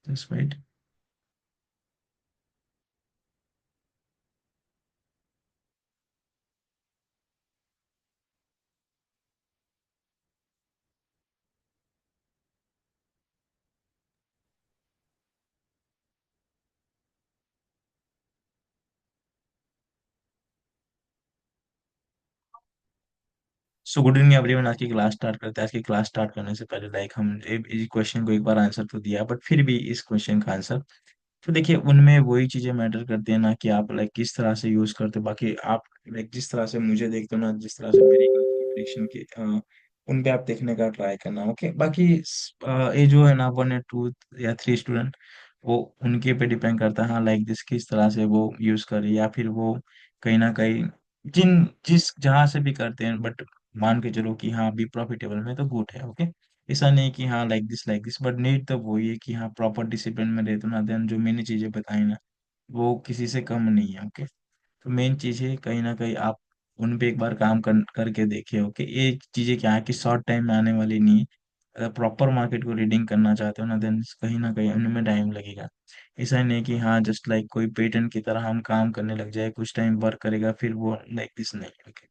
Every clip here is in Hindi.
Just wait. So good evening everyone, आज की क्लास स्टार्ट करते हैं। आज की क्लास स्टार्ट करने से पहले हम इस क्वेश्चन को एक बार आंसर तो दिया, बट फिर भी इस क्वेश्चन का आंसर तो देखिए, उनमें वही चीजें मैटर करती है ना कि आप किस तरह से यूज करते हो। बाकी आप जिस तरह से मुझे देखते हो ना, जिस तरह से मेरी प्रिपरेशन की उन पे आप देखने का ट्राई करना। ओके, बाकी ये जो है ना 1 या 2 या 3 स्टूडेंट, वो उनके पे डिपेंड करता है। हाँ, दिस किस तरह से वो यूज करे, या फिर वो कहीं ना कहीं जिस जहां से भी करते हैं, बट मान के चलो कि हाँ, बी प्रॉफिटेबल में तो गुड है। ओके, ऐसा नहीं कि हाँ लाइक दिस, बट नीड तो वही है कि हाँ प्रॉपर डिसिप्लिन में रहते हो ना। देन जो मैंने चीजें बताई ना, वो किसी से कम नहीं है। ओके, तो मेन चीज है कहीं ना कहीं आप उन पे एक बार काम करके देखिए। ओके, ये चीजें क्या है कि शॉर्ट टाइम में आने वाली नहीं है। अगर प्रॉपर मार्केट को रीडिंग करना चाहते हो ना कहीं उनमें टाइम लगेगा। ऐसा नहीं कि हाँ जस्ट कोई पेटेंट की तरह हम काम करने लग जाए, कुछ टाइम वर्क करेगा फिर वो लाइक दिस नहीं। ओके,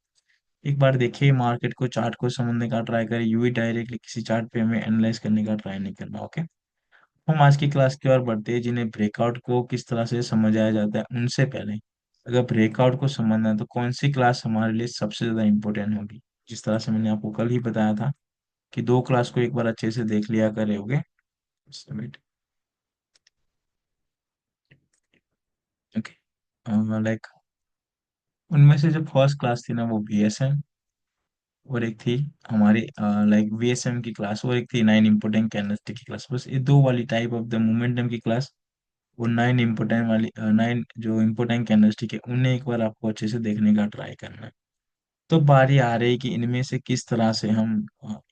एक बार देखिए मार्केट को, चार्ट को समझने का ट्राई करें। यूं ही डायरेक्टली किसी चार्ट पे हमें एनालाइज करने का ट्राई नहीं करना। ओके, हम आज की क्लास की ओर बढ़ते हैं, जिन्हें ब्रेकआउट को किस तरह से समझाया जाता है। उनसे पहले अगर ब्रेकआउट को समझना है तो कौन सी क्लास हमारे लिए सबसे ज्यादा इंपॉर्टेंट होगी। जिस तरह से मैंने आपको कल ही बताया था कि 2 क्लास को एक बार अच्छे से देख लिया करोगे। सबमिट। ओके, लाइक उनमें से जो फर्स्ट क्लास थी ना, वो बीएसएम, और एक थी हमारी वीएसएम की क्लास, और एक थी 9 इम्पोर्टेंट कैंडलस्टिक की क्लास। बस ये दो वाली टाइप ऑफ द मोमेंटम की क्लास, वो 9 जो इम्पोर्टेंट कैंडलस्टिक है, उन्हें एक बार आपको अच्छे से देखने का ट्राई करना है। तो बारी आ रही है कि इनमें से किस तरह से हम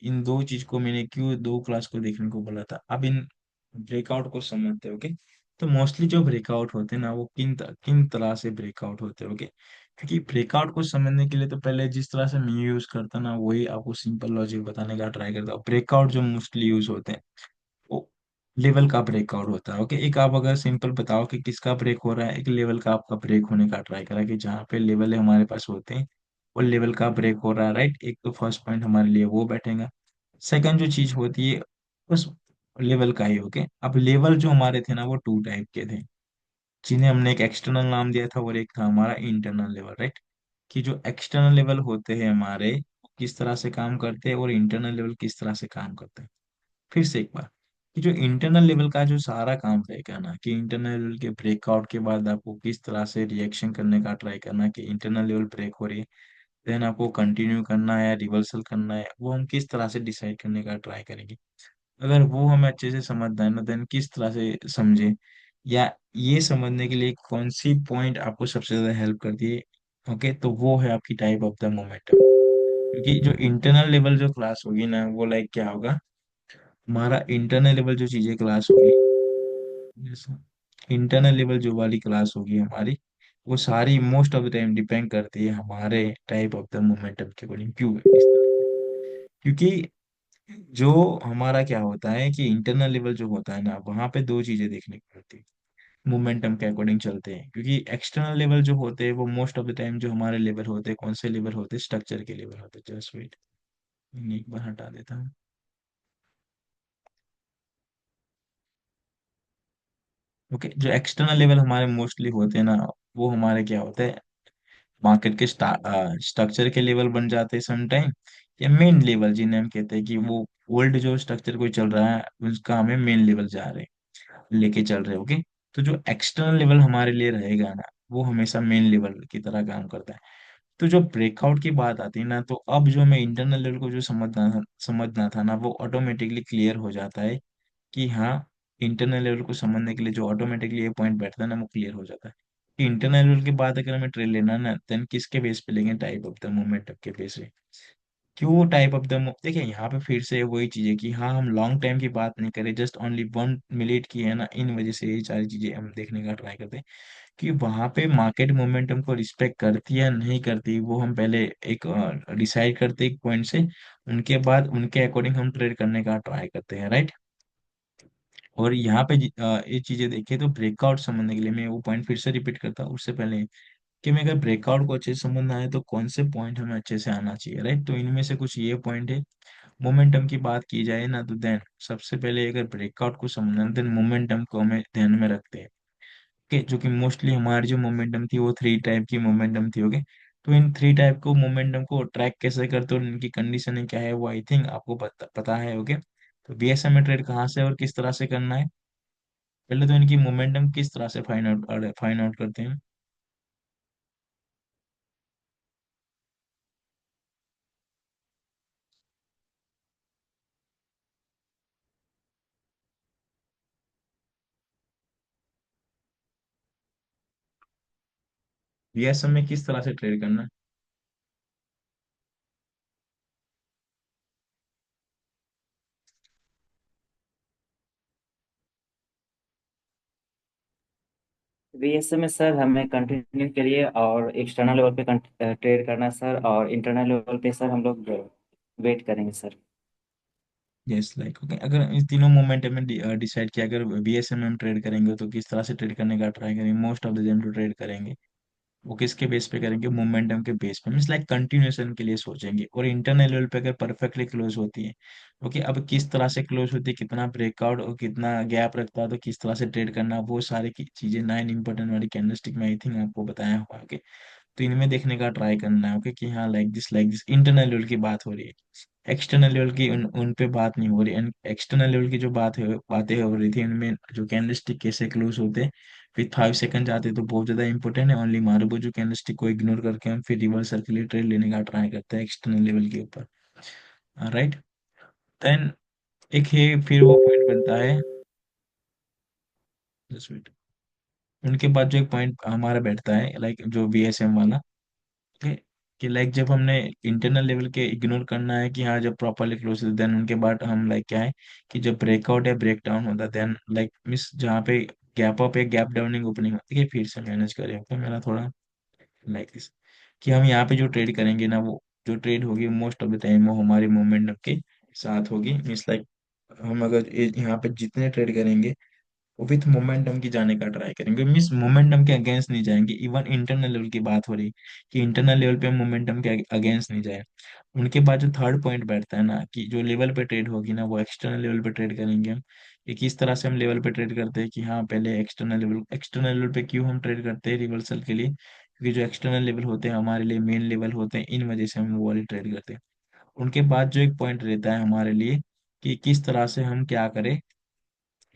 इन दो चीज को, मैंने क्यों 2 क्लास को देखने को बोला था, अब इन ब्रेकआउट को समझते हो। ओके, तो मोस्टली जो ब्रेकआउट होते हैं ना, वो किन तरह से ब्रेकआउट होते हैं। ओके, क्योंकि ब्रेकआउट को समझने के लिए तो पहले जिस तरह से मैं यूज करता ना, वही आपको सिंपल लॉजिक बताने का ट्राई करता हूँ। ब्रेकआउट जो मोस्टली यूज होते हैं, वो लेवल का ब्रेकआउट होता है। ओके, एक आप अगर सिंपल बताओ कि किसका ब्रेक हो रहा है, एक लेवल का आपका ब्रेक होने का ट्राई करा कि जहाँ पे लेवल हमारे पास होते हैं, वो लेवल का ब्रेक हो रहा है, राइट। एक तो फर्स्ट पॉइंट हमारे लिए वो बैठेगा। सेकंड जो चीज होती है, उस लेवल का ही। ओके, अब लेवल जो हमारे थे ना, वो 2 टाइप के थे, जिन्हें हमने एक एक्सटर्नल नाम दिया था और एक था हमारा इंटरनल लेवल, राइट। कि जो एक्सटर्नल लेवल होते हैं हमारे, वो किस तरह से काम करते हैं, और इंटरनल लेवल किस तरह से काम करते हैं। फिर से एक बार, कि जो इंटरनल लेवल का जो सारा काम रहेगा ना, कि इंटरनल लेवल के ब्रेकआउट के बाद आपको किस तरह से रिएक्शन करने का ट्राई करना, कि इंटरनल लेवल ब्रेक हो रही है, देन आपको कंटिन्यू करना है या रिवर्सल करना है, वो हम किस तरह से डिसाइड करने का ट्राई करेंगे। अगर वो हमें अच्छे से समझना है ना, देन किस तरह से समझे, या ये समझने के लिए कौन सी पॉइंट आपको सबसे ज्यादा हेल्प करती है। ओके, तो वो है आपकी टाइप ऑफ द मोमेंटम। क्योंकि जो इंटरनल लेवल जो क्लास होगी ना, वो क्या होगा, हमारा इंटरनल लेवल जो चीजें क्लास होगी, इंटरनल लेवल जो वाली क्लास होगी हमारी, वो सारी most of the time depend करती है हमारे टाइप ऑफ द मोमेंटम के अकॉर्डिंग। क्यों इस तरह से? क्योंकि जो हमारा क्या होता है कि इंटरनल लेवल जो होता है ना, वहां पे 2 चीजें देखने को मिलती है, मोमेंटम के अकॉर्डिंग चलते हैं। क्योंकि एक्सटर्नल लेवल जो होते हैं, वो मोस्ट ऑफ द टाइम जो हमारे लेवल होते हैं, कौन से लेवल होते हैं, स्ट्रक्चर के लेवल होते हैं। जस्ट वेट, एक बार हटा देता हूँ। ओके, जो एक्सटर्नल लेवल हमारे मोस्टली होते हैं ना, वो हमारे क्या होते हैं, मार्केट के स्ट्रक्चर के लेवल बन जाते हैं समटाइम, या मेन लेवल जिन्हें हम कहते हैं कि वो ओल्ड जो स्ट्रक्चर कोई चल रहा है, उसका हमें मेन लेवल जा रहे हैं, लेके चल रहे हैं। ओके, तो जो एक्सटर्नल लेवल हमारे लिए रहेगा ना, वो हमेशा मेन लेवल की तरह काम करता है। तो जो ब्रेकआउट की बात आती है ना, तो अब जो हमें इंटरनल लेवल को जो समझना था ना, वो ऑटोमेटिकली क्लियर हो जाता है। कि हाँ, इंटरनल लेवल को समझने के लिए जो ऑटोमेटिकली ये पॉइंट बैठता है ना, वो क्लियर हो जाता है कि इंटरनल लेवल के बाद अगर हमें ट्रेड लेना है ना, देन किसके बेस पे लेंगे, टाइप ऑफ द मोमेंटम के बेस पे। क्यों टाइप ऑफ द देखिए, यहाँ पे फिर से वही चीज है कि हाँ, हम लॉन्ग टाइम की बात नहीं करें, जस्ट ओनली 1 मिनट की है ना, इन वजह से ये सारी चीजें हम देखने का ट्राई करते हैं कि वहां पे मार्केट मोमेंटम को रिस्पेक्ट करती है या नहीं करती, वो हम पहले एक डिसाइड करते हैं एक पॉइंट से। उनके बाद उनके अकॉर्डिंग हम ट्रेड करने का ट्राई करते हैं, राइट। और यहाँ पे ये चीजें देखिए तो ब्रेकआउट समझने के लिए मैं वो पॉइंट फिर से रिपीट करता हूँ उससे पहले, कि मैं अगर ब्रेकआउट को अच्छे से समझना है तो कौन से पॉइंट हमें अच्छे से आना चाहिए, राइट। तो इनमें से कुछ ये पॉइंट है। मोमेंटम की बात की जाए ना, तो देन सबसे पहले अगर ब्रेकआउट को समझना है देन मोमेंटम को हमें ध्यान में रखते हैं। ओके, जो कि मोस्टली हमारी जो मोमेंटम थी वो थ्री टाइप की मोमेंटम थी। ओके, तो इन थ्री टाइप को मोमेंटम को ट्रैक कैसे करते हो, इनकी कंडीशन क्या है, वो आई थिंक आपको पता है। ओके, तो बीएसएम में ट्रेड कहाँ से और किस तरह से करना है, पहले तो इनकी मोमेंटम किस तरह से फाइंड आउट करते हैं। बीएसएम में किस तरह से ट्रेड करना है। बीएसए में सर हमें कंटिन्यू करिए और एक्सटर्नल लेवल पे ट्रेड करना है सर, और इंटरनल लेवल पे सर हम लोग वेट करेंगे सर। यस, लाइक ओके, अगर इन तीनों मोमेंटम में डिसाइड किया, अगर बीएसएम में हम ट्रेड करेंगे तो किस तरह से ट्रेड करने का ट्राई करेंगे, मोस्ट ऑफ द टाइम तो ट्रेड करेंगे वो किसके बेस पे करेंगे, मोमेंटम के बेस पे, मीन्स लाइक कंटिन्यूएशन के लिए सोचेंगे। और इंटरनल लेवल पे अगर परफेक्टली क्लोज होती है, ओके, अब किस तरह से क्लोज होती है, कितना ब्रेकआउट और कितना गैप रखता है, तो किस तरह से ट्रेड करना, वो सारी की चीजें नाइन इंपॉर्टेंट वाली कैंडलस्टिक में आई थिंक आपको बताया हुआ। ओके, तो इनमें देखने का ट्राई करना है। ओके, कि हाँ लाइक दिस इंटरनल लेवल की बात हो रही है, एक्सटर्नल लेवल की उन पे बात नहीं हो रही। एक्सटर्नल लेवल की जो बातें हो रही थी उनमें जो कैंडलस्टिक कैसे क्लोज होते फिर 5 सेकंड जाते तो बहुत ज्यादा इंपॉर्टेंट है। ओनली मारुबो कैंडलस्टिक को इग्नोर करके हम फिर रिवर्सल के लिए ट्रेड लेने का ट्राई करते हैं एक्सटर्नल लेवल के ऊपर, राइट। देन एक है फिर वो पॉइंट बनता है, जस्ट वेट, उनके बाद जो एक पॉइंट हमारा बैठता है लाइक जो बीएसएम वाला, ओके, कि लाइक जब हमने इंटरनल लेवल के इग्नोर करना है कि हाँ जब प्रॉपरली क्लोज देन उनके बाद हम लाइक क्या है कि जब ब्रेकआउट या ब्रेक डाउन होता है देन लाइक मिस जहाँ पे गैप अप या गैप डाउनिंग ओपनिंग होती है, फिर से मैनेज करें। ओके, मेरा थोड़ा लाइक दिस, कि हम यहाँ पे जो ट्रेड करेंगे ना, वो जो ट्रेड होगी मोस्ट ऑफ द टाइम वो हमारे मोमेंटम के साथ होगी। मीन्स लाइक हम अगर यहाँ पे जितने ट्रेड करेंगे वो विथ मोमेंटम की जाने का ट्राई करेंगे, मीन्स मोमेंटम के अगेंस्ट नहीं जाएंगे। इवन इंटरनल लेवल की बात हो रही कि इंटरनल लेवल पे मोमेंटम के अगेंस्ट नहीं जाए। उनके बाद जो थर्ड पॉइंट बैठता है ना, कि जो लेवल पे ट्रेड होगी ना वो एक्सटर्नल लेवल पे ट्रेड करेंगे हम। कि किस तरह से हम लेवल पे ट्रेड करते हैं, कि हाँ पहले एक्सटर्नल लेवल पे क्यों हम ट्रेड करते हैं, रिवर्सल के लिए, क्योंकि जो एक्सटर्नल लेवल होते हैं हमारे लिए मेन लेवल होते हैं, इन वजह से हम वो वाली ट्रेड करते हैं। उनके बाद जो एक पॉइंट रहता है हमारे लिए कि किस तरह से हम क्या करें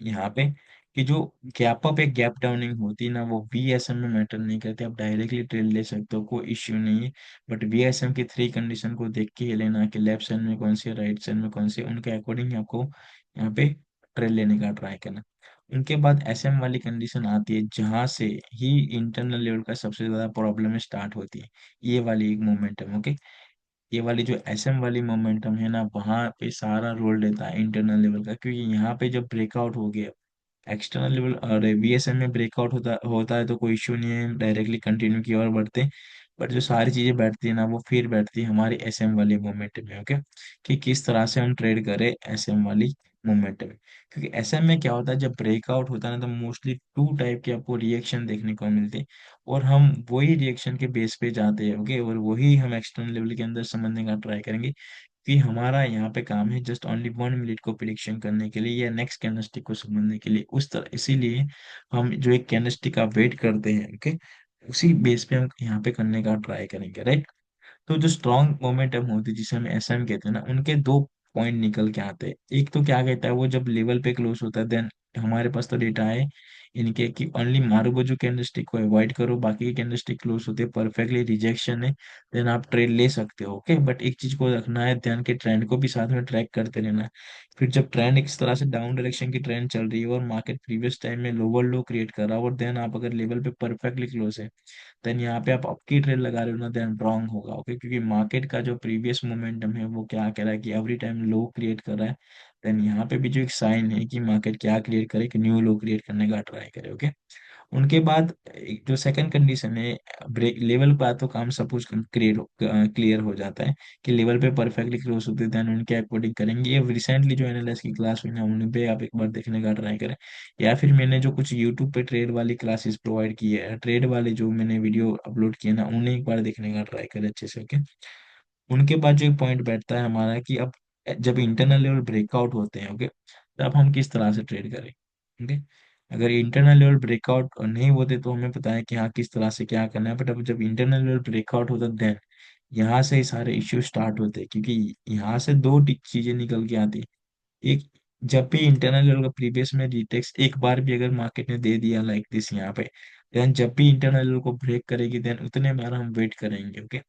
यहाँ पे, कि जो गैप अप एक गैप डाउनिंग होती है ना वो वीएसएम में मैटर नहीं करती, आप डायरेक्टली ट्रेड ले सकते हो, कोई इश्यू नहीं है। बट वीएसएम की थ्री कंडीशन को देख के ही लेना कि लेफ्ट साइड में कौन सी है, राइट साइड में कौन सी है, उनके अकॉर्डिंग आपको यहाँ पे ट्रेड लेने का ट्राई करना। उनके बाद एसएम वाली कंडीशन आती है जहां से ही इंटरनल लेवल का सबसे ज्यादा प्रॉब्लम स्टार्ट होती है, ये वाली एक मोमेंटम। ओके, ये वाली जो एसएम वाली मोमेंटम है ना, वहां पे सारा रोल रहता है इंटरनल लेवल का, क्योंकि यहाँ पे जब ब्रेकआउट हो गया एक्सटर्नल लेवल और वीएसएम में ब्रेकआउट होता होता है तो कोई इश्यू नहीं है, डायरेक्टली कंटिन्यू की ओर बढ़ते हैं। बट जो सारी चीजें बैठती है ना वो फिर बैठती है हमारी एसएम वाली मोमेंट में। ओके, कि किस तरह से हम ट्रेड करें एसएम वाली मोमेंट में, क्योंकि एसएम में क्या होता है जब ब्रेकआउट होता है ना तो मोस्टली टू टाइप के आपको रिएक्शन देखने को मिलते हैं, और हम वही रिएक्शन के बेस पे जाते हैं। ओके, और वही हम एक्सटर्नल लेवल के अंदर समझने का ट्राई करेंगे, कि हमारा यहाँ पे काम है जस्ट ओनली 1 मिनट को प्रिडिक्शन करने के लिए या नेक्स्ट कैंडलस्टिक को समझने के लिए, उस तरह इसीलिए हम जो एक कैंडलस्टिक का वेट करते हैं, ओके, उसी बेस पे हम यहाँ पे करने का ट्राई करेंगे, राइट। तो जो स्ट्रॉन्ग मोमेंटम होती है जिसे हम एसएम कहते हैं ना, उनके दो पॉइंट निकल के आते हैं। एक तो क्या कहता है वो जब लेवल पे क्लोज होता है देन हमारे पास तो डेटा है इनके कि ओनली मारुबोजू कैंडलस्टिक को अवॉइड करो, बाकी के कैंडलस्टिक क्लोज होते हैं परफेक्टली रिजेक्शन है, देन आप ट्रेड ले सकते हो। ओके, बट एक चीज को रखना है ध्यान के ट्रेंड को भी साथ में ट्रैक करते रहना है। फिर जब ट्रेंड इस तरह से डाउन डायरेक्शन की ट्रेंड चल रही है और मार्केट प्रीवियस टाइम में लोअर लो क्रिएट कर रहा है और देन आप अगर लेवल पे परफेक्टली क्लोज है, देन यहाँ पे आप आपकी ट्रेड लगा रहे हो ना, देन रॉन्ग होगा। ओके, क्योंकि मार्केट का जो प्रीवियस मोमेंटम है वो क्या कह रहा है कि एवरी टाइम लो क्रिएट कर रहा है, देन यहाँ पे भी जो एक साइन है कि मार्केट क्या क्रिएट करे कि न्यू लो क्रिएट करने का ट्राई करे। ओके, उनके बाद एक जो सेकंड कंडीशन है, ब्रेक लेवल पर तो काम सपोज क्लियर हो जाता है कि लेवल पे परफेक्टली क्लोज होते हैं, देन उनके अकॉर्डिंग करेंगे। ये रिसेंटली जो एनालिस्ट की क्लास हुई ना, उन पे आप एक बार देखने का ट्राई करें, या फिर मैंने जो कुछ यूट्यूब पे ट्रेड वाली क्लासेस प्रोवाइड की है, ट्रेड वाले जो मैंने वीडियो अपलोड किए ना, उन्हें एक बार देखने का ट्राई करें अच्छे से, ओके। उनके बाद जो एक पॉइंट बैठता है हमारा कि अब जब इंटरनल लेवल ब्रेकआउट होते हैं, ओके, तब हम किस तरह से ट्रेड करें, ओके। अगर इंटरनल लेवल ब्रेकआउट नहीं होते तो हमें पता है कि हाँ किस तरह से क्या करना है, बट अब जब इंटरनल लेवल ब्रेकआउट होता है, देन यहाँ से ही सारे इश्यू स्टार्ट होते हैं, क्योंकि यहाँ से दो चीजें निकल के आती है। एक, जब भी इंटरनल लेवल का प्रीवियस में रिटेक्स एक बार भी अगर मार्केट ने दे दिया लाइक दिस यहाँ पे, देन जब भी इंटरनल लेवल को ब्रेक करेगी, देन उतने बार हम वेट करेंगे, ओके।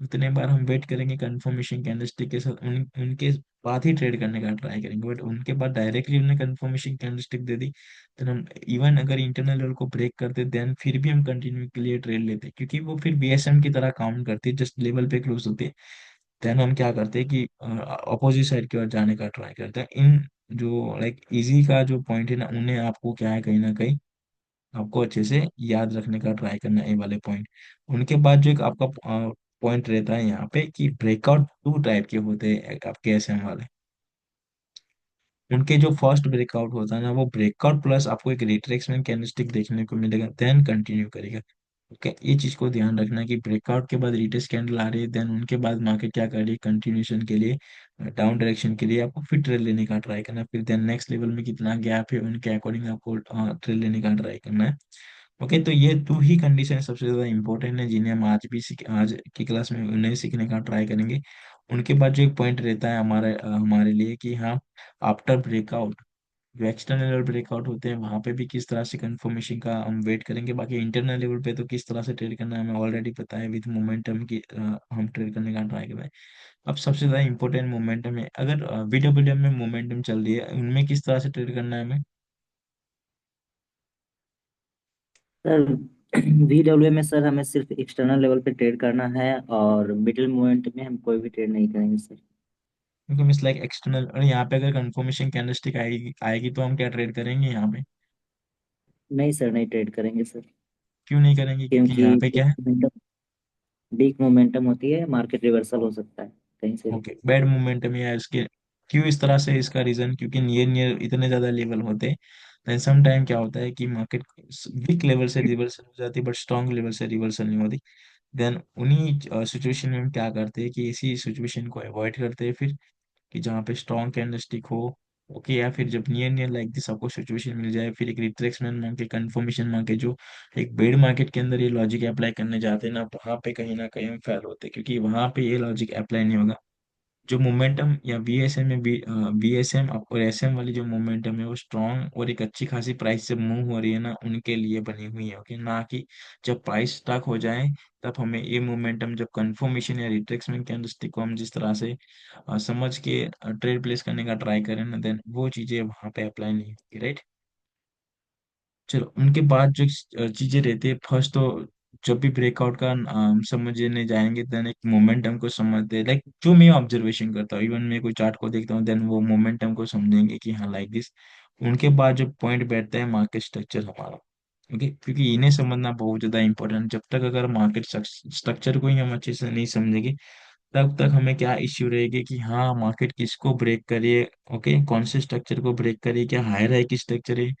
उतने बार हम वेट करेंगे कंफर्मेशन कैंडलस्टिक के साथ, उनके बाद ही ट्रेड करने का ट्राई करेंगे, बट उनके बाद डायरेक्टली उन्हें कंफर्मेशन कैंडलस्टिक दे दी, तो हम इवन अगर इंटरनल लेवल को ब्रेक करते, देन फिर भी हम कंटिन्यू के लिए ट्रेड लेते, क्योंकि वो फिर बीएसएम की तरह काउंट करती है, जस्ट लेवल पे क्लोज होती है। देन हम क्या करते हैं कि अपोजिट साइड की ओर जाने का ट्राई करते हैं। इन जो लाइक इजी का जो पॉइंट है ना, उन्हें आपको क्या है, कहीं ना कहीं आपको अच्छे से याद रखने का ट्राई करना है, ये वाले पॉइंट। उनके बाद जो एक आपका पॉइंट रहता है यहाँ पे कि ब्रेकआउट टू टाइप के होते हैं आपके एसएम वाले। उनके जो फर्स्ट ब्रेकआउट होता है ना, वो ब्रेकआउट प्लस आपको एक रिट्रेसमेंट कैंडलस्टिक देखने को मिलेगा, देन कंटिन्यू करेगा, ओके। ये चीज को ध्यान रखना कि ब्रेकआउट के बाद रिटेस्ट कैंडल आ रही है, देन उनके बाद मार्केट क्या कर रही है, कंटिन्यूशन के लिए, डाउन डायरेक्शन के लिए आपको फिर ट्रेड लेने का ट्राई करना है, फिर देन नेक्स्ट लेवल में कितना गैप है उनके अकॉर्डिंग आपको ट्रेड लेने का ट्राई करना है, ओके। तो ये दो ही कंडीशन सबसे ज्यादा इंपॉर्टेंट है, जिन्हें हम आज की क्लास में उन्हें सीखने का ट्राई करेंगे। उनके बाद जो एक पॉइंट रहता है हमारे लिए कि हाँ, आफ्टर ब्रेकआउट, जो एक्सटर्नल लेवल ब्रेकआउट होते हैं वहां पे भी किस तरह से कंफर्मेशन का हम वेट करेंगे। बाकी इंटरनल लेवल पे तो किस तरह से ट्रेड करना है हमें ऑलरेडी पता है, विद मोमेंटम की हम ट्रेड करने का ट्राई कर रहे हैं। अब सबसे ज्यादा इंपॉर्टेंट मोमेंटम है, अगर वीडब्ल्यूएम में मोमेंटम चल रही है, उनमें किस तरह से ट्रेड करना है हमें। सर VWM में सर हमें सिर्फ एक्सटर्नल लेवल पे ट्रेड करना है, और मिडिल मोमेंट में हम कोई भी ट्रेड नहीं करेंगे सर। क्योंकि मिस लाइक एक्सटर्नल, और यहाँ पे अगर कंफर्मेशन कैंडलस्टिक आएगी आएगी तो हम क्या ट्रेड करेंगे यहाँ पे। नहीं सर, नहीं ट्रेड करेंगे सर। क्यों नहीं करेंगे, क्योंकि क्योंकि यहाँ पे क्या है। वीक मोमेंटम होती है, मार्केट रिवर्सल हो सकता है कहीं से भी। ओके, बैड मोमेंटम या इसके, क्यों इस तरह से, इसका रीजन क्योंकि नियर नियर इतने ज्यादा लेवल होते हैं, देन सम टाइम क्या होता है कि मार्केट वीक लेवल से रिवर्सल हो जाती है, बट स्ट्रॉन्ग लेवल से रिवर्सल नहीं होती। देन उन्हीं सिचुएशन में हम क्या करते हैं कि इसी सिचुएशन को अवॉइड करते हैं फिर, कि जहाँ पे स्ट्रॉन्ग कैंडलस्टिक हो, ओके, या फिर जब नियर नियर लाइक दिस आपको सिचुएशन मिल जाए, फिर एक रिट्रेसमेंट मांगे, कंफर्मेशन मांगे, जो एक बेड मार्केट के अंदर ये लॉजिक अप्लाई करने जाते हैं ना, वहाँ पे कहीं ना कहीं हम फेल होते हैं, क्योंकि वहाँ पे ये लॉजिक अप्लाई नहीं होगा। जो मोमेंटम या बीएसएम में बीएसएम और एसएम वाली जो मोमेंटम है, वो स्ट्रॉन्ग और एक अच्छी खासी प्राइस से मूव हो रही है ना, उनके लिए बनी हुई है, ओके, ना कि जब प्राइस स्टक हो जाए तब हमें ये मोमेंटम, जब कंफर्मेशन या रिट्रेसमेंट कैंडलस्टिक को हम जिस तरह से समझ के ट्रेड प्लेस करने का ट्राई करें ना, देन वो चीजें वहां पे अप्लाई नहीं होती, राइट। चलो, उनके बाद जो चीजें रहती है, फर्स्ट तो जब भी ब्रेकआउट का समझने जाएंगे, देन एक मोमेंटम को समझते हैं, लाइक जो मैं ऑब्जर्वेशन करता हूँ, इवन मैं कोई चार्ट को देखता हूँ, देन वो मोमेंटम को समझेंगे कि हाँ लाइक दिस। उनके बाद जो पॉइंट बैठता है मार्केट स्ट्रक्चर हमारा, ओके, क्योंकि इन्हें समझना बहुत ज्यादा इंपॉर्टेंट। जब तक अगर मार्केट स्ट्रक्चर को ही हम अच्छे से नहीं समझेंगे, तब तक हमें क्या इश्यू रहेगी कि हाँ मार्केट किसको ब्रेक करिए, ओके, कौन से स्ट्रक्चर को ब्रेक करिए, क्या हायर है कि स्ट्रक्चर है,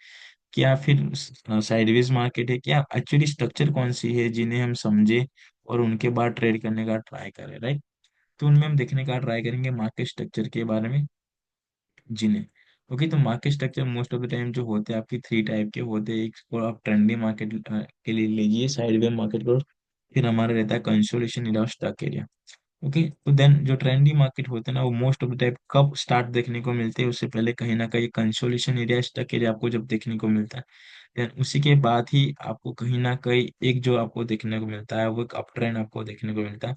क्या फिर साइडवेज मार्केट है, क्या एक्चुअली स्ट्रक्चर कौन सी है, जिन्हें हम समझे और उनके बाद ट्रेड करने का ट्राई करें, राइट। तो उनमें हम देखने का ट्राई करेंगे मार्केट स्ट्रक्चर के बारे में, जिन्हें, ओके। तो market structure most of the time जो होते हैं आपकी थ्री टाइप के होते हैं। एक को आप ट्रेंडी मार्केट के लिए लीजिए, साइडवे मार्केट को, फिर हमारा रहता है consolidation area, stock area, okay. तो देन जो ट्रेंडी मार्केट होते हैं ना, वो मोस्ट ऑफ द टाइम कब स्टार्ट देखने को मिलते हैं, उससे पहले कहीं ना कहीं कंसोलिडेशन एरिया, स्टॉक एरिया आपको जब देखने को मिलता है, देन उसी के बाद ही आपको कहीं ना कहीं एक जो आपको देखने को मिलता है, वो एक अप ट्रेंड आपको देखने को मिलता है।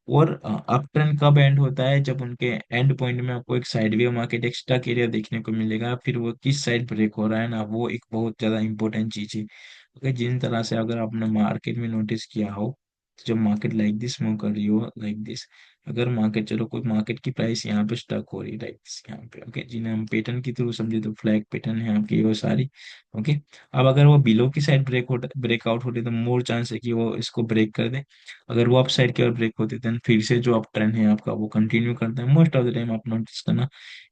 और अप ट्रेंड कब एंड होता है, जब उनके एंड पॉइंट में आपको एक साइडवे मार्केट, एक स्टक एरिया देखने को मिलेगा, फिर वो किस साइड ब्रेक हो रहा है ना, वो एक बहुत ज्यादा इंपॉर्टेंट चीज है, ओके। जिन तरह से अगर आपने मार्केट में नोटिस किया हो, तो जब मार्केट लाइक दिस मूव कर रही हो, लाइक दिस, अगर मार्केट, चलो कोई मार्केट की प्राइस यहाँ पे स्टक हो रही है लाइक यहाँ पे, ओके, जिन्हें हम पैटर्न के थ्रू समझे तो फ्लैग पैटर्न है आपकी वो सारी, ओके। अब अगर वो बिलो की साइड ब्रेकआउट होते तो मोर चांस है कि वो इसको ब्रेक कर दे। अगर वो अप साइड की ओर ब्रेक होते देन फिर से जो अप ट्रेंड है आपका वो कंटिन्यू करता है। मोस्ट ऑफ द टाइम आप नोटिस करना,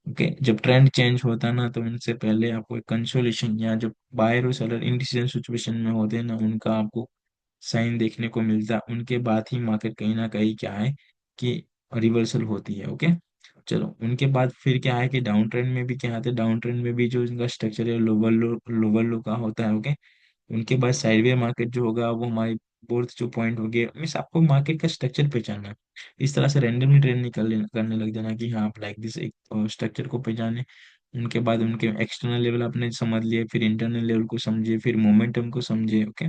ओके, जब ट्रेंड चेंज होता है ना तो उनसे पहले आपको एक कंसोलिडेशन, या जो बायर और सेलर इंडिसीजन सिचुएशन में होते हैं ना, उनका आपको साइन देखने को मिलता है। उनके बाद ही मार्केट कहीं ना कहीं क्या है कि रिवर्सल होती है, ओके। चलो उनके बाद फिर क्या है कि डाउन ट्रेंड में भी क्या आता है, डाउन ट्रेंड में भी जो इनका स्ट्रक्चर है लोअर लो का होता है, ओके। उनके बाद साइडवे मार्केट जो होगा वो हमारी फोर्थ जो पॉइंट हो गया, मीन्स आपको मार्केट का स्ट्रक्चर पहचानना है। इस तरह से रैंडमली ट्रेड करने लग जाना कि हाँ आप लाइक दिस एक स्ट्रक्चर को पहचाने। उनके बाद उनके एक्सटर्नल लेवल आपने समझ लिए, फिर इंटरनल लेवल को समझिए, फिर मोमेंटम को समझिए, ओके।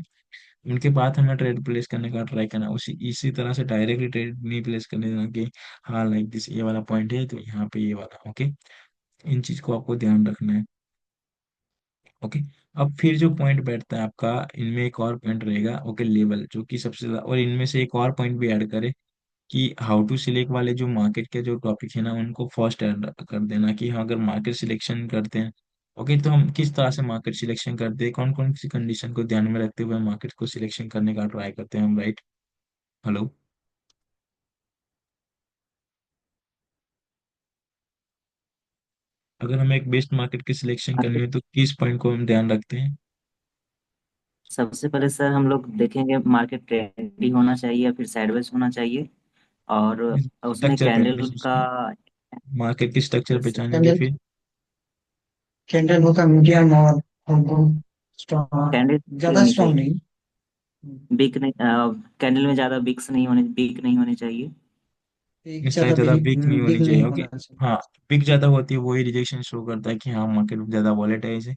उनके बाद हमें ट्रेड प्लेस करने का ट्राई करना, उसी इसी तरह से डायरेक्टली ट्रेड नहीं प्लेस करने देना कि हाँ लाइक दिस ये वाला पॉइंट है तो यहाँ पे ये वाला, ओके। इन चीज को आपको ध्यान रखना है, ओके। अब फिर जो पॉइंट बैठता है आपका, इनमें एक और पॉइंट रहेगा, ओके, लेवल, जो कि सबसे ज्यादा, और इनमें से एक और पॉइंट भी ऐड करें कि हाउ टू सिलेक्ट वाले जो मार्केट के जो टॉपिक है ना उनको फर्स्ट ऐड कर देना कि हाँ अगर मार्केट सिलेक्शन करते हैं, ओके, तो हम किस तरह से मार्केट सिलेक्शन करते हैं, कौन कौन सी कंडीशन को ध्यान में रखते हुए मार्केट को सिलेक्शन करने का ट्राई करते हैं हम, राइट। हेलो। अगर हमें एक बेस्ट मार्केट की सिलेक्शन हाँ, करनी तो है तो किस पॉइंट को हम ध्यान रखते हैं? सबसे पहले सर हम लोग देखेंगे मार्केट ट्रेंडी होना चाहिए या फिर साइडवेज होना चाहिए, और उसमें स्ट्रक्चर कैंडल पहले का। उसका, मार्केट की स्ट्रक्चर यस सर। पहचानेंगे कैंडल फिर। कैंडल होगा मीडियम और हमको कैंडल स्ट्रॉन्ग, अच्छी ज्यादा होनी स्ट्रॉन्ग चाहिए। नहीं। बिक नहीं, कैंडल में ज्यादा बिक नहीं होने चाहिए। एक साइज ज्यादा ज्यादा वीक नहीं होनी बिग चाहिए, नहीं ओके। होना चाहिए। हाँ, वीक ज्यादा होती है वही रिजेक्शन शो करता है कि हाँ मार्केट ज्यादा वॉलेटाइल है,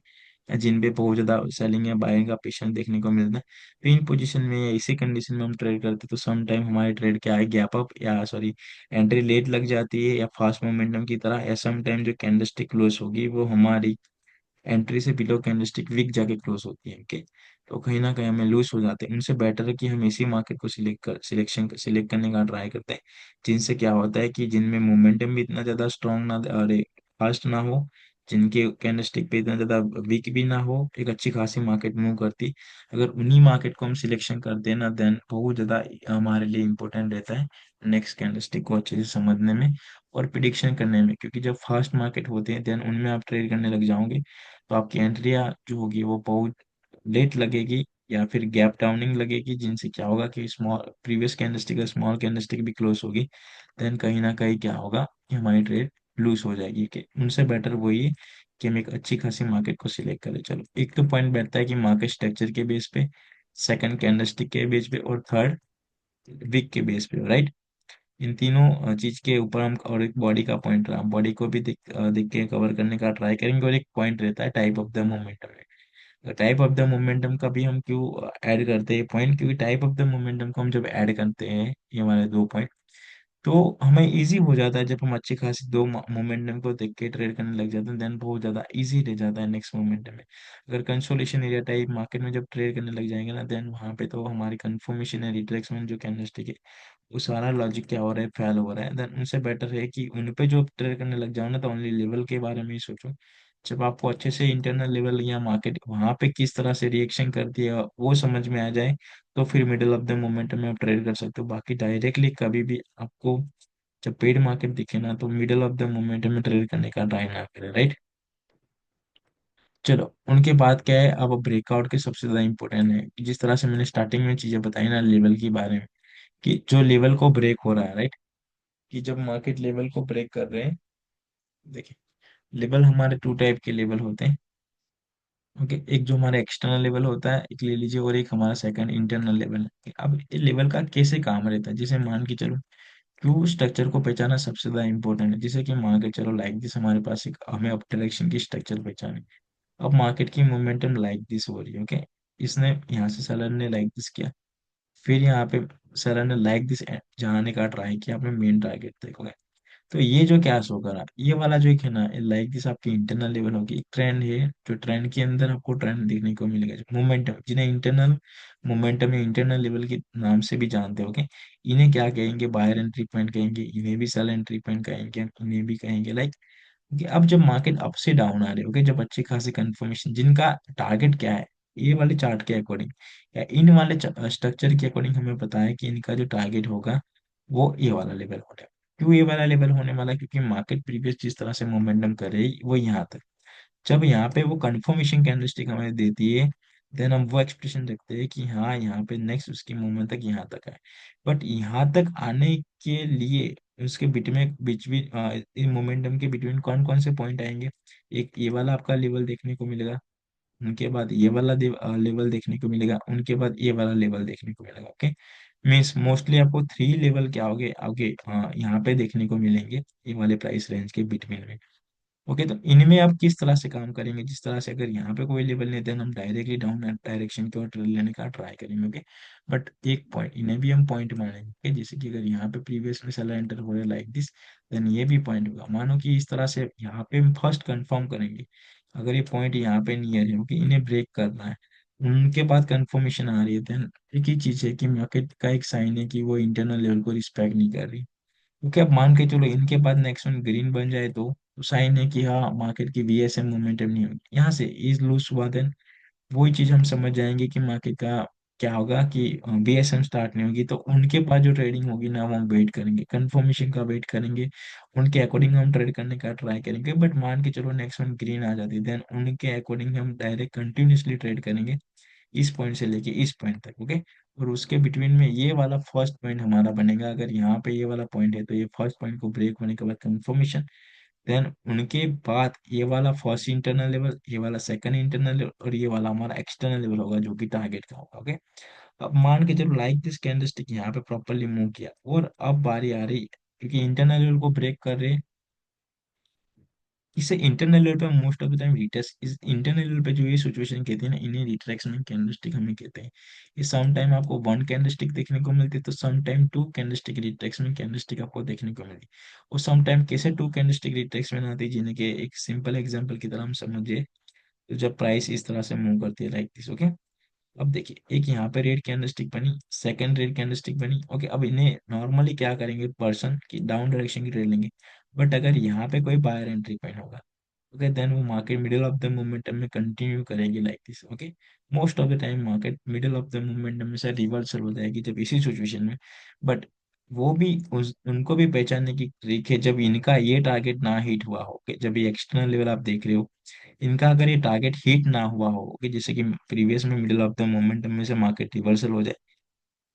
या जिन पे बहुत ज्यादा सेलिंग या बाइंग का पेशेंट देखने को मिलता है। तो इन पोजीशन में या इसी कंडीशन में हम ट्रेड करते हैं तो सम टाइम हमारी ट्रेड क्या है, गैप अप या सॉरी एंट्री लेट लग जाती है या फास्ट मोमेंटम की तरह, या सम टाइम जो कैंडलस्टिक क्लोज होगी वो हमारी एंट्री से बिलो कैंडलस्टिक वीक जाके क्लोज होती है, ओके। तो कहीं ना कहीं हमें लूज हो जाते हैं। उनसे बेटर है कि हम इसी मार्केट को सिलेक्ट करने का ट्राई करते हैं जिनसे क्या होता है कि जिनमें मोमेंटम भी इतना ज्यादा स्ट्रांग ना, अरे फास्ट ना हो, जिनके कैंडलस्टिक पे इतना ज्यादा वीक भी ना हो, एक अच्छी खासी मार्केट मूव करती। अगर उन्हीं मार्केट को हम सिलेक्शन करते हैं ना देन बहुत ज्यादा हमारे लिए इंपॉर्टेंट रहता है नेक्स्ट कैंडलस्टिक को अच्छे से समझने में और प्रिडिक्शन करने में, क्योंकि जब फास्ट मार्केट होते हैं देन उनमें आप ट्रेड करने लग जाओगे तो आपकी एंट्रिया जो होगी वो बहुत लेट लगेगी या फिर गैप डाउनिंग लगेगी, जिनसे क्या होगा कि स्मॉल प्रीवियस कैंडलस्टिक या स्मॉल कैंडलस्टिक भी क्लोज होगी। देन कहीं ना कहीं क्या होगा कि हमारी ट्रेड लूज हो जाएगी, कि उनसे बेटर वही है कि हम एक अच्छी खासी मार्केट को सिलेक्ट करें। चलो एक तो पॉइंट बैठता है कि मार्केट स्ट्रक्चर के बेस पे, सेकंड कैंडलस्टिक के बेस पे, और थर्ड वीक के बेस पे, राइट। इन तीनों चीज के ऊपर हम, और एक बॉडी का पॉइंट रहा, बॉडी को भी देख के कवर करने का ट्राई करेंगे, और एक पॉइंट रहता है type of the momentum. Type of the momentum का भी हम क्यों ऐड करते हैं पॉइंट, क्योंकि टाइप ऑफ द मोमेंटम को हम जब ऐड करते हैं ये हमारे दो पॉइंट, तो हमें इजी हो जाता है जब हम अच्छी खासी दो मोमेंटम को देख के ट्रेड करने लग जाते हैं देन बहुत ज्यादा इजी रह जाता है नेक्स्ट मोमेंटम में। अगर कंसोलिडेशन एरिया टाइप मार्केट में जब ट्रेड करने लग जाएंगे ना देन वहां पे तो हमारी कंफर्मेशन है रिट्रेसमेंट जो कैंडलस्टिक है वो सारा लॉजिक क्या हो रहा है, फेल हो रहा है। देन उनसे बेटर है कि उन पे जो ट्रेड करने लग जाओ ना तो ओनली लेवल के बारे में ही सोचो। जब आपको अच्छे से इंटरनल लेवल या मार्केट वहां पे किस तरह से रिएक्शन करती है वो समझ में आ जाए तो फिर मिडिल ऑफ द मोमेंटम में आप ट्रेड कर सकते हो। बाकी डायरेक्टली कभी भी आपको जब पेड मार्केट दिखे ना तो मिडिल ऑफ द मोमेंटम में ट्रेड करने का ट्राई ना करें, राइट। चलो उनके बाद क्या है, अब ब्रेकआउट के सबसे ज्यादा इंपॉर्टेंट है कि जिस तरह से मैंने स्टार्टिंग में चीजें बताई ना लेवल के बारे में, कि जो लेवल को ब्रेक हो रहा है, राइट, कि जब मार्केट लेवल को ब्रेक कर रहे हैं, देखिए लेवल हमारे टू टाइप के लेवल होते हैं, ओके। एक जो हमारा एक्सटर्नल लेवल होता है एक ले लीजिए, और एक हमारा सेकंड इंटरनल लेवल है। अब ये लेवल का कैसे काम रहता है, जैसे मान के चलो क्यों स्ट्रक्चर को पहचाना सबसे ज्यादा इंपॉर्टेंट है, जैसे कि मान के चलो लाइक दिस हमारे पास एक हमें अप डायरेक्शन की स्ट्रक्चर पहचाने। अब मार्केट की मोमेंटम लाइक दिस हो रही है, ओके। इसने यहाँ से सेलर ने लाइक दिस किया, फिर यहाँ पे सेलर ने लाइक दिस जाने का ट्राई किया अपने मेन टारगेट तक, ओके। तो ये जो क्या शो करा, ये वाला जो एक है ना, लाइक दिस आपकी इंटरनल लेवल होगी, एक ट्रेंड है, जो ट्रेंड के अंदर आपको ट्रेंड देखने को मिलेगा, जो मोमेंटम, जिन्हें इंटरनल मोमेंटम या इंटरनल लेवल के नाम से भी जानते हो, okay? इन्हें क्या कहेंगे, बायर एंट्री पॉइंट कहेंगे, इन्हें भी सेल एंट्री पॉइंट कहेंगे, इन्हें भी कहेंगे लाइक कि अब जब मार्केट अप से डाउन आ रहे हो, जब अच्छी खासी कंफर्मेशन, जिनका टारगेट क्या है, ये वाले चार्ट के अकॉर्डिंग या इन वाले स्ट्रक्चर के अकॉर्डिंग हमें पता है कि इनका जो टारगेट होगा वो ये वाला लेवल होगा। क्यों ये वाला लेवल होने वाला है? क्योंकि मार्केट प्रीवियस जिस तरह से मोमेंटम कर रही है वो यहाँ तक, जब यहाँ पे वो कंफर्मेशन कैंडलस्टिक हमें देती है, देन हम वो एक्सप्रेशन रखते हैं कि हाँ यहाँ पे नेक्स्ट उसकी मूवमेंट तक यहाँ तक है। बट यहाँ तक आने के लिए उसके बीच में इन मोमेंटम के बिटवीन कौन कौन से पॉइंट आएंगे, एक ये वाला आपका लेवल देखने को मिलेगा, उनके बाद ये वाला लेवल देखने को मिलेगा, उनके बाद ये वाला लेवल देखने को मिलेगा, ओके। मीन्स मोस्टली आपको थ्री लेवल क्या होगे आगे यहाँ पे देखने को मिलेंगे, ये वाले प्राइस रेंज के बिटवीन में। ओके, तो इनमें आप किस तरह से काम करेंगे, जिस तरह से अगर यहाँ पे कोई लेवल नहीं देन हम डायरेक्टली डाउन डायरेक्शन की ओर ट्रेड लेने का ट्राई करेंगे, ओके। बट एक पॉइंट, इन्हें भी हम पॉइंट मानेंगे, okay? जैसे कि अगर यहाँ पे प्रीवियस में सेलर एंटर हो रहा है लाइक दिस, देन ये भी पॉइंट होगा, मानो कि इस तरह से यहाँ पे हम फर्स्ट कंफर्म करेंगे, अगर ये पॉइंट यहाँ पे नियर है, ओके, इन्हें ब्रेक करना है, उनके बाद कंफर्मेशन आ रही है, देन एक ही चीज है कि मार्केट का एक साइन है कि वो इंटरनल लेवल को रिस्पेक्ट नहीं कर रही, क्योंकि अब मान के चलो इनके बाद नेक्स्ट वन ग्रीन बन जाए तो साइन है कि हाँ मार्केट की वीएसएम मोमेंटम नहीं होगी, यहाँ से इज लूज हुआ, देन वही चीज हम समझ जाएंगे कि मार्केट का क्या होगा कि वीएसएम स्टार्ट नहीं होगी, तो उनके पास जो ट्रेडिंग होगी ना वो हम वेट करेंगे, कंफर्मेशन का वेट करेंगे, उनके अकॉर्डिंग हम ट्रेड करने का ट्राई करेंगे। बट मान के चलो नेक्स्ट वन ग्रीन आ जाती है, देन उनके अकॉर्डिंग हम डायरेक्ट कंटिन्यूसली ट्रेड करेंगे, इस पॉइंट से लेके इस पॉइंट तक, ओके। और उसके बिटवीन में ये वाला फर्स्ट पॉइंट हमारा बनेगा, अगर यहाँ पे ये वाला पॉइंट है तो ये फर्स्ट पॉइंट को ब्रेक होने के बाद कंफर्मेशन, देन उनके बाद ये वाला फर्स्ट इंटरनल लेवल, ये वाला सेकंड इंटरनल लेवल, और ये वाला हमारा एक्सटर्नल लेवल होगा जो कि टारगेट का होगा, ओके। अब मान के चलो लाइक दिस कैंडलस्टिक यहाँ पे प्रॉपरली मूव किया और अब बारी आ रही, क्योंकि इंटरनल लेवल को ब्रेक कर रहे, इसे इंटरनल लेवल पे most of the time retest, इस इंटरनल लेवल पे जो ये सिचुएशन कहते हैं ना, इन्हें रिट्रेक्शन कैंडलस्टिक हमें कहते हैं। ये सम टाइम आपको वन कैंडलस्टिक देखने को मिलती है, तो some time two candlestick retraction candlestick आपको देखने को मिलती है। और सम टाइम कैसे टू कैंडलस्टिक रिट्रेक्शन आती है, जिन्हें के एक सिंपल एग्जांपल की तरह हम समझे, तो जब प्राइस इस तरह से मूव करती है लाइक दिस, ओके। अब देखिए एक यहाँ पे रेड कैंडलस्टिक बनी, सेकंड रेड कैंडलस्टिक बनी, ओके। अब इन्हें नॉर्मली क्या करेंगे पर्सन की डाउन डायरेक्शन की ट्रेड लेंगे, बट अगर यहाँ पे कोई बायर एंट्री पॉइंट होगा, ओके, देन वो market middle of the momentum में कंटिन्यू करेगी like this, okay. Most of the time market middle of the momentum में से रिवर्सल हो जाएगी जब इसी सिचुएशन में। बट वो भी उनको भी पहचानने की ट्रिक है, जब इनका ये टारगेट ना हिट हुआ हो, okay? जब ये एक्सटर्नल लेवल आप देख रहे हो, इनका अगर ये टारगेट हिट ना हुआ हो, okay? जैसे कि प्रीवियस में मिडिल ऑफ द मोमेंटम में से मार्केट रिवर्सल हो जाए,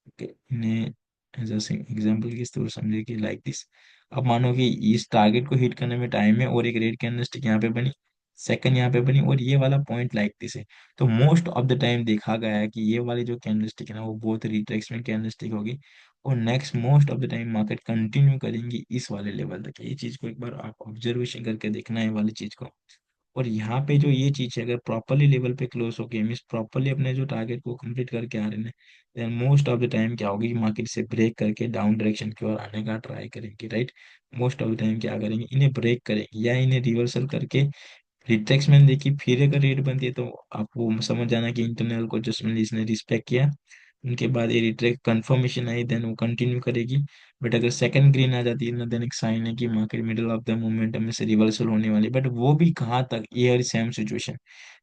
ओके, इन्हें एज एग्जाम्पल किस तरह समझे कि लाइक दिस, अब मानो कि इस टारगेट को हिट करने में टाइम है और एक रेड कैंडलस्टिक यहाँ पे बनी, सेकंड यहाँ पे बनी, और ये वाला पॉइंट लाइक दिस है, तो मोस्ट ऑफ द टाइम देखा गया है कि ये वाली जो कैंडलस्टिक है ना वो बहुत रिट्रेसमेंट कैंडलस्टिक होगी, और next most of the time market continue करेंगी इस वाले लेवल तक। ये चीज को एक बार आप ऑब्जर्वेशन करके देखना है वाली चीज को। और यहाँ पे जो ये चीज है, अगर प्रॉपरली लेवल पे क्लोज होके मीन्स प्रॉपरली अपने जो टारगेट को कंप्लीट करके आ रहे हैं, then most of the time क्या होगी, मार्केट से ब्रेक करके डाउन डायरेक्शन की ओर आने का ट्राई करेंगे, right. Most of the time क्या करेंगे, इन्हें ब्रेक करेंगे या इन्हें रिवर्सल करके रिट्रेसमेंट देखी, फिर अगर रेट बनती है तो आपको समझ जाना कि इंटरनल को जस्ट मैंने इसने रिस्पेक्ट किया, उनके बाद ये रिट्रेक्ट कंफर्मेशन आई, देन वो कंटिन्यू करेगी। बट अगर सेकंड ग्रीन आ जाती है ना, देन एक साइन है कि market middle of the momentum में से रिवर्सल होने वाली, बट वो भी कहाँ तक, ये है सेम सिचुएशन,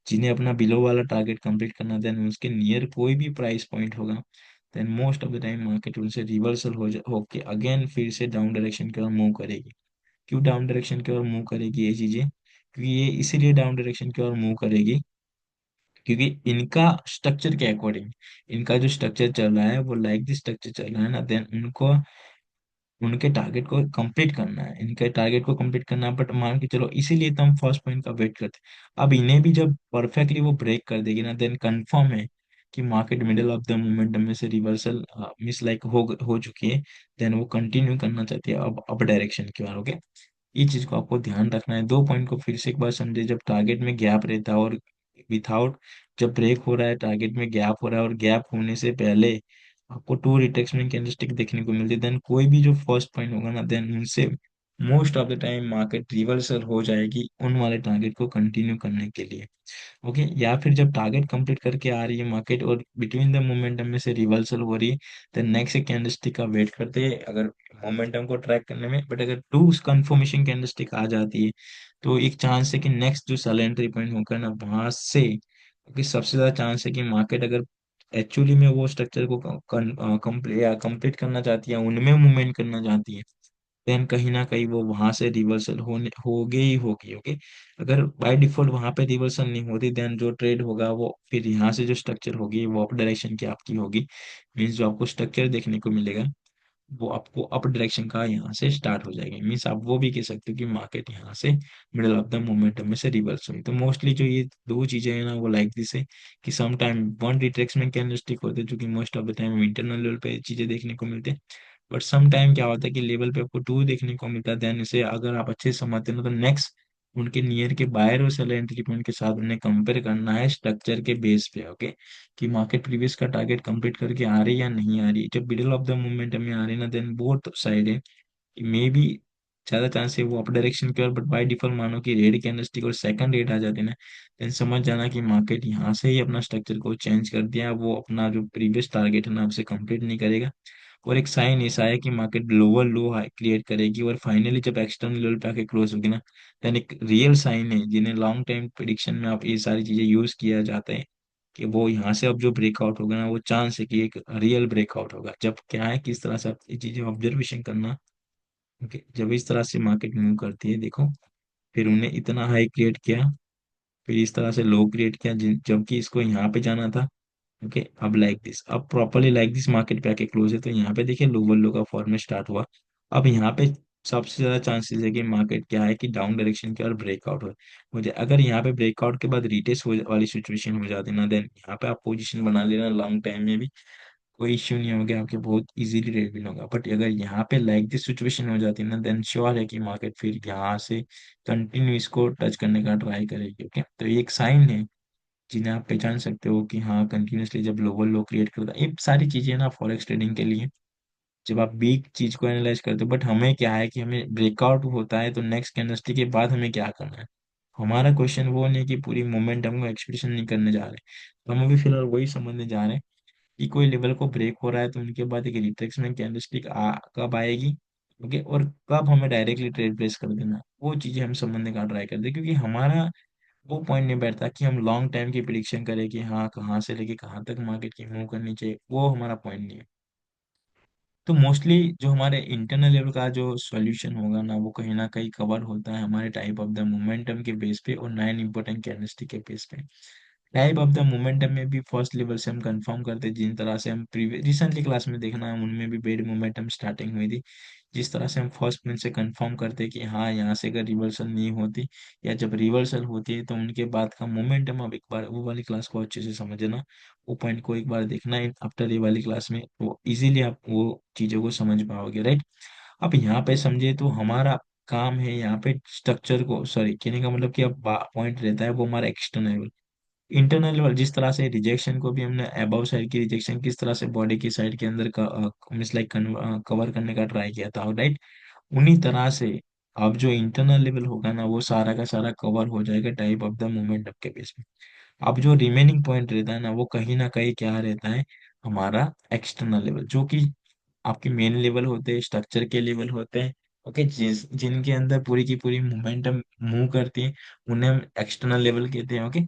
जिन्हें अपना बिलो वाला टारगेट कंप्लीट करना, देन उसके नियर कोई भी प्राइस पॉइंट होगा, then most of the time market उनसे रिवर्सल होके अगेन फिर से डाउन डायरेक्शन की ओर मूव करेगी। क्यों डाउन डायरेक्शन की ओर मूव करेगी ये चीजें, क्योंकि ये इसीलिए डाउन डायरेक्शन की ओर मूव करेगी क्योंकि इनका स्ट्रक्चर के अकॉर्डिंग, इनका जो स्ट्रक्चर चल रहा है वो लाइक दिस स्ट्रक्चर चल रहा है ना, देन उनको उनके टारगेट को कंप्लीट करना है, इनके टारगेट को कंप्लीट करना है। बट मान के चलो इसीलिए तो हम फर्स्ट पॉइंट का वेट करते हैं, अब इन्हें भी जब परफेक्टली वो ब्रेक कर देगी ना, देन कंफर्म है कि market middle of the momentum में से रिवर्सल मिस लाइक हो चुकी है, देन वो कंटिन्यू करना चाहती है अब अप डायरेक्शन की ओर, ओके। ये चीज को आपको ध्यान रखना है, दो पॉइंट को फिर से एक बार समझे, जब टारगेट में गैप रहता है और विथआउट, जब ब्रेक हो रहा है टारगेट में गैप हो रहा है और गैप होने से पहले आपको टू रिट्रेसमेंट कैंडलस्टिक देखने को मिलती है, देन कोई भी जो फर्स्ट पॉइंट होगा ना, देन उनसे most of the time market reversal हो जाएगी उन वाले टारगेट को कंटिन्यू करने के लिए। ओके, या फिर जब टारगेट कंप्लीट करके आ रही है मार्केट और बिटवीन द मोमेंटम में से रिवर्सल हो रही है, तो नेक्स्ट कैंडलस्टिक का वेट करते हैं अगर मोमेंटम को ट्रैक करने में। बट अगर टू कंफर्मेशन कैंडलस्टिक आ जाती है, तो एक चांस है कि नेक्स्ट जो सेल एंट्री पॉइंट होकर ना वहां से, क्योंकि सबसे ज्यादा चांस है कि मार्केट अगर एक्चुअली में वो स्ट्रक्चर को कंप्लीट करना चाहती है, उनमें मूवमेंट करना चाहती है, देन कहीं ना कहीं वो वहां से रिवर्सल होने होगी ही होगी। ओके, अगर बाय डिफॉल्ट वहां पे रिवर्सल नहीं होती, देन जो ट्रेड होगा वो फिर यहाँ से जो स्ट्रक्चर होगी वो अप डायरेक्शन की आपकी होगी। मीन्स जो आपको स्ट्रक्चर देखने को मिलेगा वो आपको अप डायरेक्शन का यहाँ से स्टार्ट हो जाएगा। मीन्स आप वो भी कह सकते हो कि मार्केट यहाँ से मिडल ऑफ द मोमेंटम में से रिवर्स हुई। तो मोस्टली जो ये दो चीजें हैं ना वो लाइक दिस है कि some time one retracement candlestick होते हैं जो कि most of the time internal level पे चीजें देखने को मिलते हैं। बट सम टाइम क्या होता है कि लेवल पे आपको टू देखने को मिलता है, देन इसे अगर आप अच्छे से समझते हो ना तो नेक्स्ट उनके नियर के बायर और सेलर एंट्री पॉइंट के साथ उन्हें कंपेयर करना है स्ट्रक्चर के बेस पे। ओके, कि मार्केट प्रीवियस का टारगेट कंप्लीट करके आ रही है या नहीं आ रही है। जब मिडिल ऑफ द मूवमेंट में आ रही है ना, देन बोथ साइड है कि मे बी ज्यादा चांस है वो अप डायरेक्शन की ओर, बट बाय डिफॉल्ट मानो कि रेड कैंडलस्टिक और सेकंड रेड आ जाती है ना, देन समझ जाना कि मार्केट यहाँ से ही अपना स्ट्रक्चर को चेंज कर दिया, वो अपना जो प्रीवियस टारगेट है ना उसे कंप्लीट नहीं करेगा। और एक साइन ऐसा है कि मार्केट लोअर लो हाई क्लियर करेगी और फाइनली जब एक्सटर्नल लेवल पे आके क्लोज होगी ना, देन एक रियल साइन है जिन्हें लॉन्ग टाइम प्रिडिक्शन में आप ये सारी चीजें यूज किया जाता है कि वो यहाँ से अब जो ब्रेकआउट होगा ना वो चांस है कि एक रियल ब्रेकआउट होगा। जब क्या है किस तरह से आप ये चीजें ऑब्जर्वेशन करना। ओके, जब इस तरह से मार्केट मूव करती है देखो, फिर उन्हें इतना हाई क्रिएट किया, फिर इस तरह से लो क्रिएट किया जबकि इसको यहाँ पे जाना था। ओके, अब लाइक दिस, अब प्रॉपरली लाइक दिस मार्केट पे आके क्लोज है, तो यहाँ पे देखिए लोअर लो का फॉर्मेट स्टार्ट हुआ। अब यहाँ पे सबसे ज्यादा चांसेस है कि मार्केट क्या है कि डाउन डायरेक्शन की और ब्रेकआउट हो मुझे। अगर यहाँ पे ब्रेकआउट के बाद रिटेस्ट हो वाली सिचुएशन हो जाती ना, देन यहाँ पे आप पोजीशन बना लेना लॉन्ग टाइम में भी कोई इश्यू नहीं होगा, आपके बहुत इजीली ट्रेड विन होगा। बट अगर यहाँ पे लाइक दिस सिचुएशन हो जाती है ना, देन श्योर है कि मार्केट फिर यहाँ से कंटिन्यू इसको टच करने का ट्राई करेगी। ओके, तो ये एक साइन है जिन्हें आप पहचान सकते हो कि हाँ कंटिन्यूसली जब लोअर लो क्रिएट करता है। ये सारी चीजें ना फॉरेक्स ट्रेडिंग के लिए जब आप बिग चीज को एनालाइज करते हो। बट हमें क्या है कि हमें ब्रेकआउट होता है तो नेक्स्ट कैंडलस्टिक के बाद हमें क्या करना है। हमारा क्वेश्चन वो नहीं है कि पूरी मोमेंटम को एक्सपेक्टेशन नहीं करने जा रहे, तो हम अभी फिलहाल वही समझने जा रहे हैं कि कोई लेवल को ब्रेक हो रहा है तो उनके बाद एक रिट्रेसमेंट कैंडलस्टिक कब आएगी। ओके, और कब हमें डायरेक्टली ट्रेड प्लेस कर देना, वो चीजें हम समझने का ट्राई करते हैं। क्योंकि हमारा वो पॉइंट नहीं बैठता कि हम लॉन्ग टाइम की प्रिडिक्शन करें कि हाँ कहाँ से लेके कहाँ तक मार्केट की मूव करनी चाहिए, वो हमारा पॉइंट नहीं है। तो मोस्टली जो हमारे इंटरनल लेवल का जो सॉल्यूशन होगा ना वो कहीं ना कहीं कवर होता है हमारे टाइप ऑफ द मोमेंटम के बेस पे और नाइन इंपॉर्टेंट कैंडलस्टिक के बेस पे। टाइप ऑफ द मोमेंटम में भी फर्स्ट लेवल से हम कंफर्म करते हैं, जिन तरह से हम प्रीवियस रिसेंटली क्लास में देखना है उनमें भी बेड मोमेंटम स्टार्टिंग हुई थी। जिस तरह से हम फर्स्ट में से कंफर्म करते हैं कि हाँ यहाँ से अगर रिवर्सल नहीं होती या जब रिवर्सल होती है तो उनके बाद का मोमेंटम, अब एक बार वो वाली क्लास को अच्छे से समझना, वो पॉइंट को एक बार देखना है आफ्टर ये वाली क्लास में, तो इजीली आप वो चीजों को समझ पाओगे, राइट। अब यहाँ पे समझे तो हमारा काम है यहाँ पे स्ट्रक्चर को, सॉरी कहने का मतलब कि अब पॉइंट रहता है वो हमारा एक्सटर्नल। इंटरनल वाल जिस तरह से रिजेक्शन को भी हमने अबव साइड की रिजेक्शन किस तरह से बॉडी की साइड के अंदर का मिस लाइक कवर करने का ट्राई किया था, राइट। उन्हीं तरह से अब जो इंटरनल लेवल होगा ना वो सारा का सारा कवर हो जाएगा टाइप ऑफ द मूवमेंट के बेस में। अब जो रिमेनिंग पॉइंट रहता है ना कहीं क्या रहता है, हमारा एक्सटर्नल लेवल, जो कि आपके मेन लेवल होते हैं, स्ट्रक्चर के लेवल होते हैं। ओके, जिनके अंदर पूरी की पूरी मोमेंटम मूव करती है उन्हें हम एक्सटर्नल लेवल कहते हैं। ओके,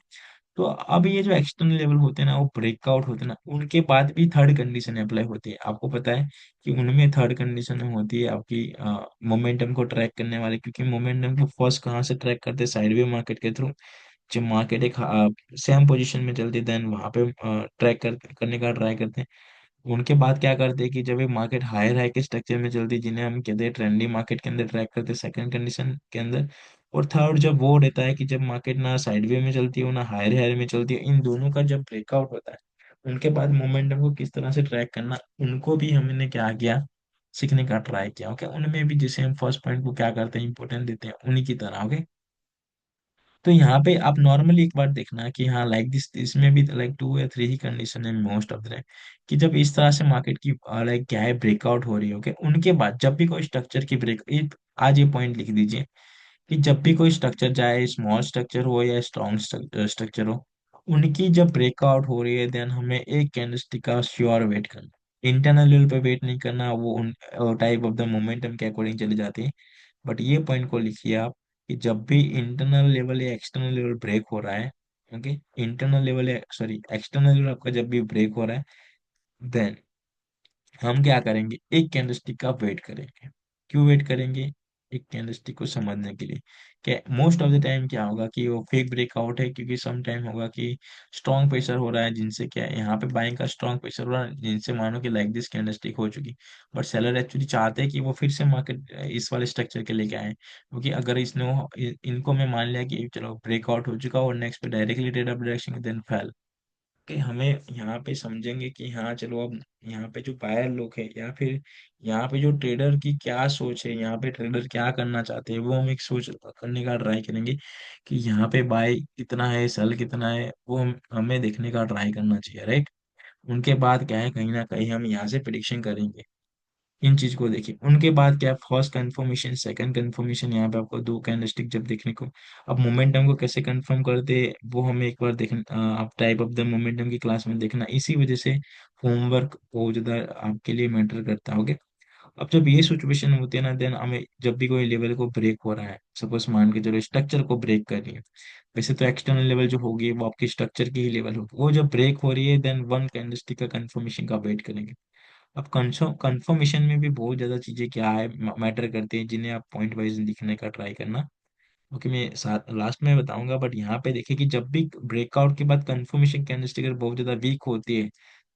तो अब ये जो एक्सटर्नल लेवल होते हैं ना वो ब्रेकआउट होते हैं ना, उनके बाद भी थर्ड कंडीशन अप्लाई होती है। आपको पता है कि उनमें थर्ड कंडीशन होती है आपकी मोमेंटम को ट्रैक करने वाले, क्योंकि मोमेंटम को फर्स्ट कहाँ से ट्रैक करते हैं, साइडवे मार्केट के थ्रू। जब मार्केट एक सेम पोजीशन में चलती है देन वहां पे करने का ट्राई करते हैं। उनके बाद क्या करते हैं कि जब एक मार्केट हायर हाई के स्ट्रक्चर में चलती है जिन्हें हम कहते हैं ट्रेंडी मार्केट के अंदर ट्रैक करते हैं सेकंड कंडीशन के अंदर। और थर्ड जब वो रहता है कि जब मार्केट ना साइडवे में चलती है ना हायर हायर में चलती है, इन दोनों का जब ब्रेकआउट होता है उनके बाद मोमेंटम को किस तरह से ट्रैक करना, उनको भी हमने क्या किया, सीखने का ट्राई किया। ओके, उनमें भी जैसे हम फर्स्ट पॉइंट को क्या करते हैं इंपॉर्टेंट देते हैं उन्हीं की तरह। ओके, तो यहाँ पे आप नॉर्मली एक बार देखना कि हाँ लाइक दिस, इसमें भी लाइक टू या थ्री ही कंडीशन है मोस्ट ऑफ द टाइम, कि जब इस तरह से मार्केट की लाइक क्या है ब्रेकआउट हो रही है, ओके, उनके बाद जब भी कोई स्ट्रक्चर की ब्रेक, आज ये पॉइंट लिख दीजिए कि जब भी कोई स्ट्रक्चर, चाहे स्मॉल स्ट्रक्चर हो या स्ट्रॉन्ग स्ट्रक्चर हो, उनकी जब ब्रेकआउट हो रही है देन हमें एक कैंडलस्टिक का श्योर वेट करना, इंटरनल लेवल पे वेट नहीं करना, वो उन टाइप ऑफ द मोमेंटम के अकॉर्डिंग चली जाती है। बट ये पॉइंट को लिखिए आप कि जब भी इंटरनल लेवल या एक्सटर्नल लेवल ब्रेक हो रहा है, ओके, इंटरनल लेवल या सॉरी एक्सटर्नल लेवल आपका जब भी ब्रेक हो रहा है, देन हम क्या करेंगे, एक कैंडलस्टिक का वेट करेंगे। क्यों वेट करेंगे? एक कैंडलस्टिक को समझने के लिए। क्या मोस्ट ऑफ द टाइम क्या होगा कि वो फेक ब्रेकआउट है, क्योंकि सम टाइम होगा कि स्ट्रॉन्ग प्रेशर हो रहा है, जिनसे क्या है यहाँ पे बाइंग का स्ट्रॉन्ग प्रेशर हो रहा है, जिनसे मानो कि लाइक दिस कैंडलस्टिक हो चुकी, बट सेलर एक्चुअली चाहते हैं कि वो फिर से मार्केट इस वाले स्ट्रक्चर के लेके आए, क्योंकि अगर इसने इनको मैं मान लिया कि चलो ब्रेकआउट हो चुका और नेक्स्ट पे directly trade up direction then fail, कि हमें यहाँ पे समझेंगे कि हाँ चलो अब यहाँ पे जो बायर लोग है या फिर यहाँ पे जो ट्रेडर की क्या सोच है, यहाँ पे ट्रेडर क्या करना चाहते हैं, वो हम एक सोच करने का ट्राई करेंगे कि यहाँ पे बाय कितना है, सेल कितना है, वो हमें देखने का ट्राई करना चाहिए, राइट। उनके बाद क्या है, कहीं ना कहीं हम यहाँ से प्रिडिक्शन करेंगे। इन चीज को देखिए, उनके बाद क्या, फर्स्ट कंफर्मेशन, सेकंड कंफर्मेशन, यहाँ पे आपको दो कैंडलस्टिक जब देखने को, अब मोमेंटम को कैसे कंफर्म करते हैं, वो हमें एक बार देखना, आप टाइप ऑफ द मोमेंटम की क्लास में देखना, इसी वजह से होमवर्क बहुत ज्यादा आपके लिए मैटर करता है, ओके। अब जब ये सिचुएशन होती है ना, देन हमें जब भी कोई लेवल को ब्रेक हो रहा है, सपोज मान के चलो स्ट्रक्चर को ब्रेक कर रही है, वैसे तो एक्सटर्नल लेवल जो होगी वो आपकी स्ट्रक्चर की ही लेवल होगी, वो जब ब्रेक हो रही है देन वन कैंडलस्टिक का कंफर्मेशन का वेट करेंगे। अब कंफर्मेशन में भी बहुत ज्यादा चीजें क्या है मैटर करते हैं, जिन्हें आप पॉइंट वाइज लिखने का ट्राई करना, ओके, मैं साथ लास्ट में बताऊंगा। बट यहाँ पे देखिए कि जब भी ब्रेकआउट के बाद कंफर्मेशन कैंडलस्टिक अगर बहुत ज्यादा वीक होती है,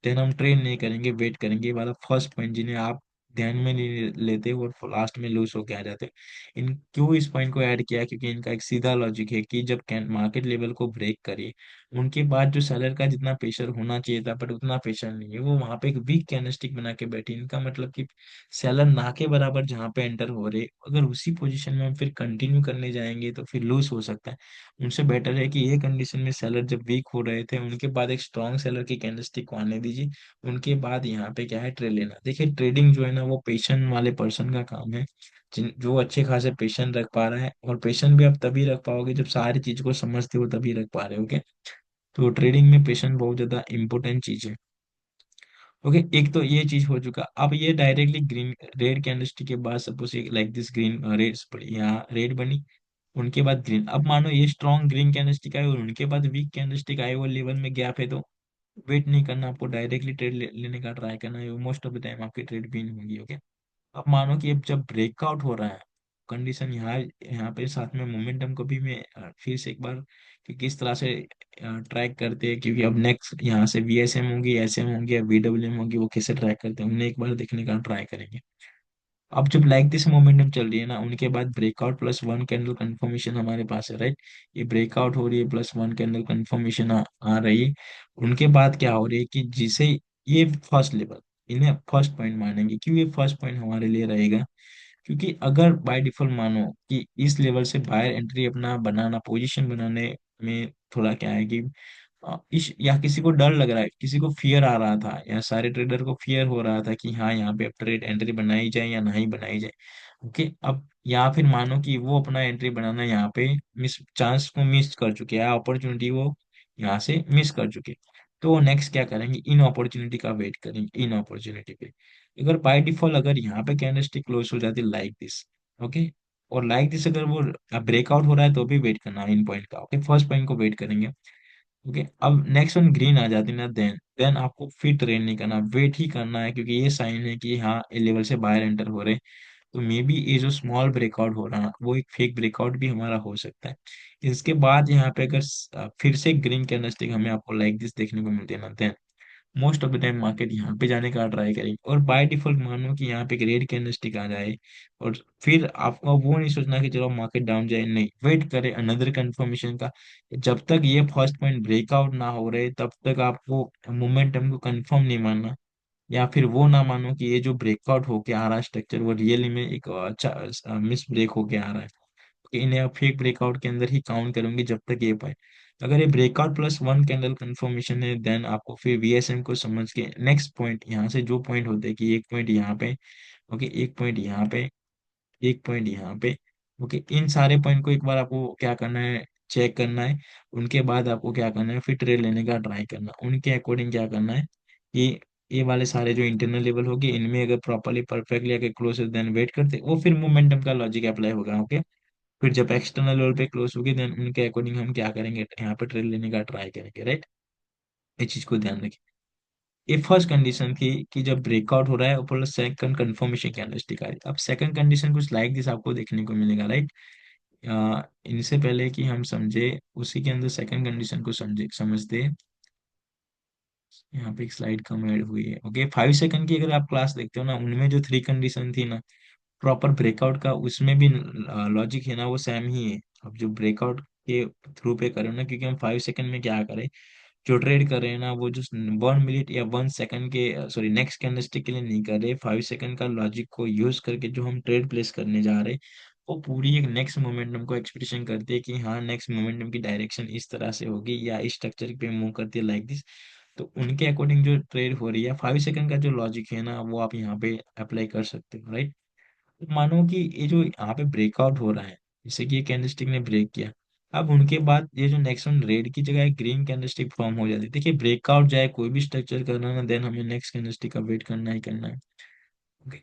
देन हम ट्रेड नहीं करेंगे, वेट करेंगे। ये वाला फर्स्ट पॉइंट जिन्हें आप ध्यान में नहीं लेते और लास्ट में लूज होके आ जाते हैं। इन क्यों इस पॉइंट को ऐड किया, क्योंकि इनका एक सीधा लॉजिक है कि जब मार्केट लेवल को ब्रेक करे, उनके बाद जो सेलर का जितना प्रेशर होना चाहिए था बट उतना प्रेशर नहीं है, वो वहां पे एक वीक कैंडलस्टिक बना के बैठी। इनका मतलब कि सेलर ना के बराबर जहां पे एंटर हो रहे, अगर उसी पोजीशन में हम फिर कंटिन्यू करने जाएंगे तो फिर लूज हो सकता है। उनसे बेटर है कि ये कंडीशन में सेलर जब वीक हो रहे थे, उनके बाद एक स्ट्रॉन्ग सेलर की कैंडलस्टिक को आने दीजिए, उनके बाद यहाँ पे क्या है, ट्रेड लेना। देखिए ट्रेडिंग जो है ना, वो पेशेंट वाले पर्सन का काम है, जिन जो अच्छे खासे पेशेंट रख पा रहा है, और पेशेंट भी आप तभी रख पाओगे जब सारी चीज को समझते हो, तभी रख पा रहे हो, ओके। तो ट्रेडिंग में पेशेंट बहुत ज्यादा इंपॉर्टेंट चीज है, ओके। एक तो ये चीज हो चुका। अब ये डायरेक्टली ग्रीन रेड कैंडलस्टिक के बाद suppose like this green red यहाँ रेड बनी, उनके बाद ग्रीन, अब मानो ये स्ट्रॉन्ग ग्रीन कैंडलस्टिक आए और उनके बाद वीक कैंडलस्टिक आए, वो लेवल में गैप है, तो वेट नहीं करना, आपको डायरेक्टली ट्रेड लेने का ट्राई करना है, मोस्ट ऑफ द टाइम आपकी ट्रेड विन होगी, ओके। अब मानो कि अब जब ब्रेकआउट हो रहा है, कंडीशन यहाँ यहाँ पे साथ में मोमेंटम को भी मैं फिर से एक बार कि किस तरह से ट्रैक करते हैं, क्योंकि अब नेक्स्ट यहाँ से वीएसएम होगी, एसएम होंगी या वीडब्ल्यूएम होगी, वो कैसे ट्रैक करते हैं उन्हें एक बार देखने का ट्राई करेंगे। अब जब लाइक दिस मोमेंटम चल रही है ना, उनके बाद breakout plus one candle confirmation हमारे पास है, राइट। ये ब्रेकआउट हो रही है प्लस वन कैंडल कंफर्मेशन आ रही है। उनके बाद क्या हो रही है कि जिसे ये फर्स्ट लेवल, इन्हें फर्स्ट पॉइंट मानेंगे। क्यों ये फर्स्ट पॉइंट हमारे लिए रहेगा? क्योंकि अगर बाय डिफॉल्ट मानो कि इस लेवल से बायर एंट्री अपना बनाना, पोजीशन बनाने में थोड़ा क्या है कि इस या किसी को डर लग रहा है, किसी को फियर आ रहा था, या सारे ट्रेडर को फियर हो रहा था कि हाँ यहाँ पे अब ट्रेड एंट्री बनाई जाए या नहीं बनाई जाए, ओके। अब या फिर मानो कि वो अपना एंट्री बनाना यहाँ पे मिस, चांस को मिस कर चुके हैं, अपॉर्चुनिटी वो यहाँ से मिस कर चुके, तो वो नेक्स्ट क्या करेंगे, इन अपॉर्चुनिटी का वेट करेंगे, इन अपॉर्चुनिटी पे। अगर बाय डिफॉल्ट अगर यहाँ पे कैंडलस्टिक क्लोज हो जाती लाइक दिस, ओके, और लाइक दिस अगर वो ब्रेकआउट हो रहा है तो भी वेट करना इन पॉइंट का, ओके, फर्स्ट पॉइंट को वेट करेंगे, ओके। अब नेक्स्ट वन ग्रीन आ जाती है ना, देन आपको फिर ट्रेड नहीं करना, वेट ही करना है, क्योंकि ये साइन है कि हाँ ये लेवल से बाहर एंटर हो रहे हैं। तो मे बी ये जो स्मॉल ब्रेकआउट हो रहा है वो एक फेक ब्रेकआउट भी हमारा हो सकता है। इसके बाद यहाँ पे अगर फिर से ग्रीन कैंडलस्टिक हमें आपको लाइक दिस देखने को मिलती है ना, then most of the time market यहाँ पे जाने का ट्राई करेगी, और बाय डिफॉल्ट मानो कि यहाँ पे एक रेड कैंडलस्टिक आ जाए, और फिर आपको वो नहीं सोचना कि चलो मार्केट डाउन जाए, नहीं, वेट करे अनदर कंफर्मेशन का। जब तक ये फर्स्ट पॉइंट ब्रेकआउट ना हो रहे तब तक आपको मोमेंटम को कंफर्म नहीं मानना, या फिर वो ना मानो कि ये जो ब्रेकआउट होके आ रहा है स्ट्रक्चर वो रियली में एक अच्छा मिस ब्रेक होके आ रहा है। इन्हें आप फेक ब्रेकआउट के अंदर ही काउंट करेंगे जब तक ये पॉइंट, अगर ये breakout plus one candle confirmation है, देन आपको फिर वीएसएम को समझ के नेक्स्ट पॉइंट यहाँ से जो पॉइंट होते हैं कि एक पॉइंट यहाँ पे, ओके, एक पॉइंट यहाँ पे, एक पॉइंट यहाँ पे, ओके, इन सारे पॉइंट को एक बार आपको क्या करना है, चेक करना है। उनके बाद आपको क्या करना है, फिर ट्रेड लेने का ट्राई करना, उनके अकॉर्डिंग क्या करना है कि ये वाले सारे जो इंटरनल लेवल होगी इनमें अगर प्रॉपरली परफेक्टली अगर क्लोज है देन वेट करते, वो फिर मोमेंटम का लॉजिक अप्लाई होगा, ओके। फिर जब एक्सटर्नल लेवल पे क्लोज होगी देन उनके अकॉर्डिंग हम क्या करेंगे, यहाँ पे ट्रेड लेने का ट्राई करेंगे, राइट। इस चीज को ध्यान रखें। ये फर्स्ट कंडीशन थी कि जब ब्रेकआउट हो रहा है ऊपर सेकंड कंफर्मेशन कैंडलस्टिक आ रही है। अब सेकंड कंडीशन कुछ लाइक दिस आपको देखने को मिलेगा, राइट। इनसे पहले कि हम समझे उसी के अंदर सेकंड कंडीशन को समझते, यहाँ पे एक स्लाइड कम ऐड हुई है, ओके। 5 सेकंड की अगर आप क्लास देखते हो ना, उनमें जो थ्री कंडीशन थी ना प्रॉपर ब्रेकआउट का, उसमें भी लॉजिक है ना वो सेम ही है। अब जो ब्रेकआउट के थ्रू पे करो ना, क्योंकि हम 5 सेकंड में क्या करें, जो ट्रेड कर रहे हैं ना वो जो 1 मिनट या 1 सेकंड के, सॉरी, नेक्स्ट कैंडलस्टिक के लिए नहीं कर रहे, 5 सेकंड का लॉजिक को यूज करके जो हम ट्रेड प्लेस करने जा रहे हैं, वो पूरी एक नेक्स्ट मोमेंटम को एक्सप्रेशन करती है कि हाँ नेक्स्ट मोमेंटम की डायरेक्शन इस तरह से होगी या इस स्ट्रक्चर पे मूव करती है, लाइक दिस। तो उनके अकॉर्डिंग जो ट्रेड हो रही है, 5 सेकंड का जो लॉजिक है ना वो आप यहाँ पे अप्लाई कर सकते हो, राइट। मानो कि ये जो यहाँ पे ब्रेकआउट हो रहा है, जैसे कि ये कैंडलस्टिक ने ब्रेक किया, अब उनके बाद ये जो नेक्स्ट वन रेड की जगह ग्रीन कैंडलस्टिक फॉर्म हो जाती है। देखिए ब्रेकआउट जाए कोई भी स्ट्रक्चर करना है ना, देन हमें नेक्स्ट कैंडलस्टिक का वेट करना ही करना है, ओके।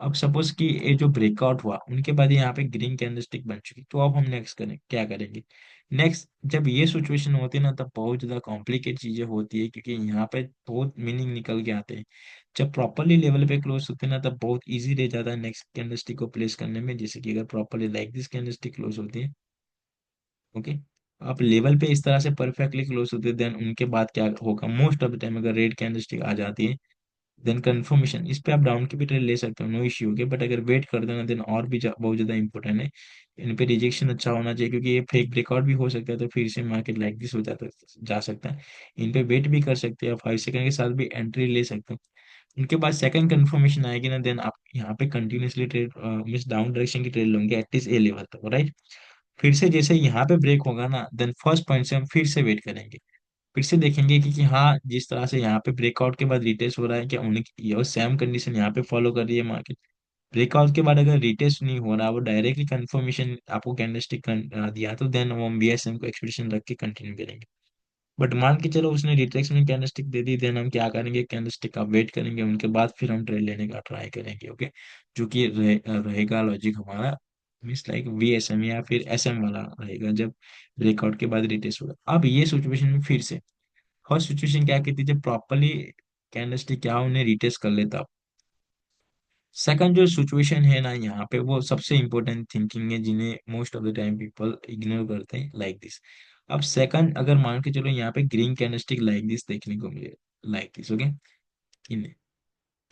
अब सपोज कि ये जो ब्रेकआउट हुआ उनके बाद यहाँ पे ग्रीन कैंडलस्टिक बन चुकी, तो अब हम नेक्स्ट करें क्या करेंगे, नेक्स्ट जब ये सिचुएशन होती है ना तब बहुत ज्यादा कॉम्प्लिकेट चीजें होती है, क्योंकि यहाँ पे बहुत मीनिंग निकल के आते हैं। जब प्रॉपरली लेवल पे क्लोज होते हैं ना तब बहुत इजी रह जाता है नेक्स्ट कैंडलस्टिक को प्लेस करने में, जैसे कि अगर properly like this candlestick close होती है, ओके। आप लेवल पे इस तरह से परफेक्टली क्लोज होते हैं, देन उनके बाद क्या होगा, मोस्ट ऑफ द टाइम अगर रेड कैंडलस्टिक आ जाती है, देन कंफर्मेशन, इस पे आप डाउन की भी ट्रेड ले सकते हो, नो इश्यू, ओके। बट अगर वेट कर देना देन और भी बहुत ज्यादा इंपॉर्टेंट है, इन पे रिजेक्शन अच्छा होना चाहिए, क्योंकि ये फेक ब्रेकआउट भी हो सकता है, तो फिर से मार्केट लाइक दिस हो जाता जा सकता है। इन पे वेट भी कर सकते हैं, 5 सेकंड के साथ भी एंट्री ले सकते हो। उनके बाद सेकंड कंफर्मेशन आएगी ना, देन आप यहाँ पे continuously trade means down direction की ट्रेड लोगे एटलीस्ट ए लेवल तक, राइट। फिर से जैसे यहाँ पे ब्रेक होगा ना, देन फर्स्ट पॉइंट से हम फिर से वेट करेंगे, फिर से देखेंगे कि हाँ जिस तरह से यहाँ पे ब्रेकआउट के बाद रिटेस्ट हो रहा है क्या उन्हें ये सेम कंडीशन यहाँ पे फॉलो कर रही है मार्केट। ब्रेकआउट के बाद अगर रिटेस्ट नहीं हो रहा, वो डायरेक्टली कंफर्मेशन आपको कैंडलस्टिक दिया, तो देन हम बीएसएम को एक्सपेक्टेशन रख के कंटिन्यू करेंगे। बट मान के चलो उसने रिट्रेक्शन कैंडलस्टिक दे दी, देन हम क्या करेंगे, कैंडलस्टिक का वेट करेंगे, उनके बाद फिर हम ट्रेड लेने का ट्राई करेंगे, ओके। जो कि रहेगा लॉजिक हमारा, मीन्स लाइक वीएसएम या फिर एसएम वाला रहेगा, जब ब्रेकआउट के बाद रिटेस्ट होगा। अब ये सिचुएशन में फिर से फर्स्ट सिचुएशन क्या कहती है, जब प्रॉपरली कैंडलस्टिक क्या उन्हें रिटेस्ट कर लेता। सेकंड जो सिचुएशन है ना यहाँ पे, वो सबसे इंपॉर्टेंट थिंकिंग है जिन्हें most of the time people ignore करते हैं, लाइक दिस। अब सेकंड अगर मान के चलो यहाँ पे ग्रीन कैंडलस्टिक लाइक दिस देखने को मिले, like this, okay, in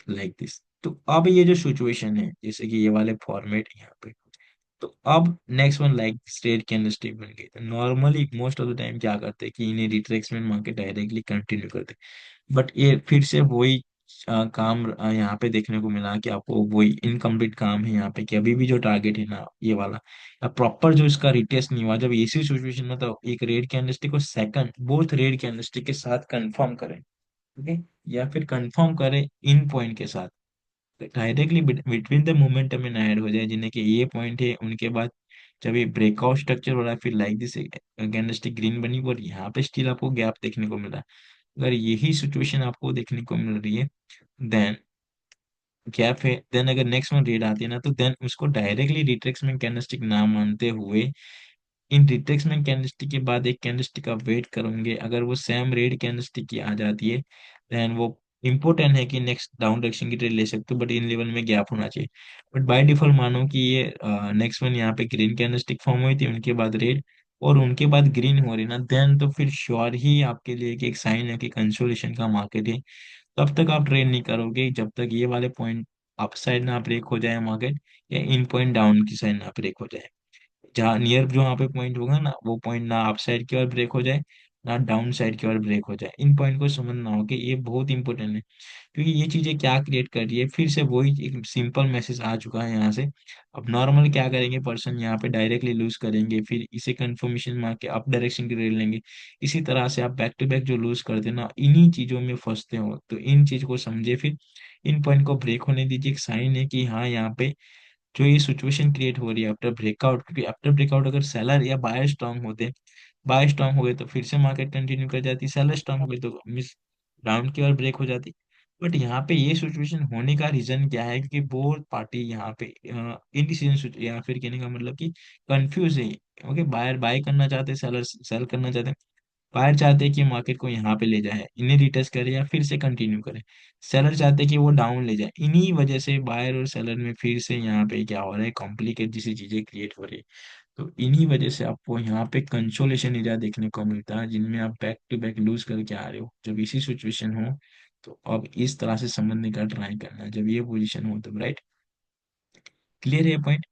like this, तो अब ये जो सिचुएशन है जैसे कि ये वाले फॉर्मेट यहाँ पे, तो अब next one like straight candlestick बन गई, तो normally most of the time क्या करते हैं कि इन्हें रिट्रेसमेंट मार्केट डायरेक्टली कंटिन्यू करते हैं। बट ये फिर से वही काम यहाँ पे देखने को मिला कि आपको वही इनकम्प्लीट काम है यहाँ पे, कि अभी भी जो टारगेट है ना ये वाला प्रॉपर जो इसका रिटेस्ट नहीं हुआ, जब इसी सिचुएशन में तो एक रेड कैंडलस्टिक को सेकंड बोथ रेड कैंडलस्टिक के साथ कंफर्म करें, ओके, या फिर कंफर्म करें इन पॉइंट के साथ डायरेक्टली बिटवीन द मोमेंटम में ऐड हो जाए, जिन्हें कि ये पॉइंट है, उनके बाद जब ये ब्रेकआउट स्ट्रक्चर हो रहा है फिर लाइक दिस कैंडलस्टिक ग्रीन बनी और यहाँ पे स्टिल आपको गैप देखने को मिला। अगर यही सिचुएशन आपको देखने को मिल रही है, देन गैप है, देन अगर नेक्स्ट वन रेड आती है ना, तो देन उसको डायरेक्टली रिट्रेसमेंट कैंडलस्टिक ना मानते हुए इन रिट्रेसमेंट कैंडलस्टिक के बाद एक कैंडलस्टिक का वेट करेंगे, अगर वो सेम रेड कैंडलस्टिक की आ जाती है, देन वो इंपॉर्टेंट है कि नेक्स्ट डाउन डायरेक्शन की ट्रेड ले सकते हो, बट इन लेवल में गैप होना चाहिए। बट बाय डिफॉल्ट मानो कि ये नेक्स्ट वन यहाँ पे ग्रीन कैंडलस्टिक फॉर्म हुई थी, उनके बाद रेड और उनके बाद ग्रीन हो रही ना, देन तो फिर श्योर ही आपके लिए कि एक साइन है कि कंसोलिडेशन का मार्केट है। तब तक आप ट्रेड नहीं करोगे जब तक ये वाले पॉइंट अप साइड ना ब्रेक हो जाए मार्केट, या इन पॉइंट डाउन की साइड ना ब्रेक हो जाए। जहाँ नियर जो वहाँ पे पॉइंट होगा ना वो पॉइंट ना अप साइड की ओर ब्रेक हो जाए ना डाउन साइड की ओर ब्रेक हो जाए। इन पॉइंट को समझना होगा, ये बहुत इंपॉर्टेंट है। क्योंकि ये चीजें क्या क्रिएट कर रही है, फिर से वही एक सिंपल मैसेज आ चुका है यहाँ से। अब नॉर्मल क्या करेंगे, पर्सन यहाँ पे डायरेक्टली लूज करेंगे, फिर इसे कंफर्मेशन मार के अप डायरेक्शन की रेड लेंगे। इसी तरह से आप बैक टू बैक जो लूज करते हैं ना, इन्हीं चीजों में फंसते हो। तो इन चीज को समझे, फिर इन पॉइंट को ब्रेक होने दीजिए। एक साइन है कि हाँ, यहाँ पे जो ये सिचुएशन क्रिएट हो रही है आफ्टर ब्रेकआउट, क्योंकि आफ्टर ब्रेकआउट अगर सेलर या बायर स्ट्रांग होते, बाय स्ट्रांग हो गए तो फिर से मार्केट कंटिन्यू कर जाती, सेलर स्ट्रांग हो गई तो मिस राउंड की ओर ब्रेक हो जाती। बट यहाँ पे ये सिचुएशन होने का रीजन क्या है, क्योंकि बोथ पार्टी यहाँ पे इनडिसीजन, या फिर कहने का मतलब कि कंफ्यूज है। ओके, बायर बाय करना चाहते हैं, सेलर सेल करना चाहते हैं। बायर चाहते हैं कि मार्केट को यहाँ पे ले जाए, इन्हें रिटेस्ट करे या फिर से कंटिन्यू करे। सेलर चाहते हैं कि वो डाउन ले जाए। इन्हीं वजह से बायर और सेलर में फिर से यहाँ पे क्या हो रहा है, कॉम्प्लिकेट जैसी चीजें क्रिएट हो रही है। तो इन्हीं वजह से आपको यहाँ पे कंसोलेशन एरिया देखने को मिलता है, जिनमें आप बैक टू बैक लूज करके आ रहे हो। जब इसी सिचुएशन हो, तो अब इस तरह से समझने का ट्राई करना है। जब ये पोजीशन हो तब, राइट, क्लियर है पॉइंट।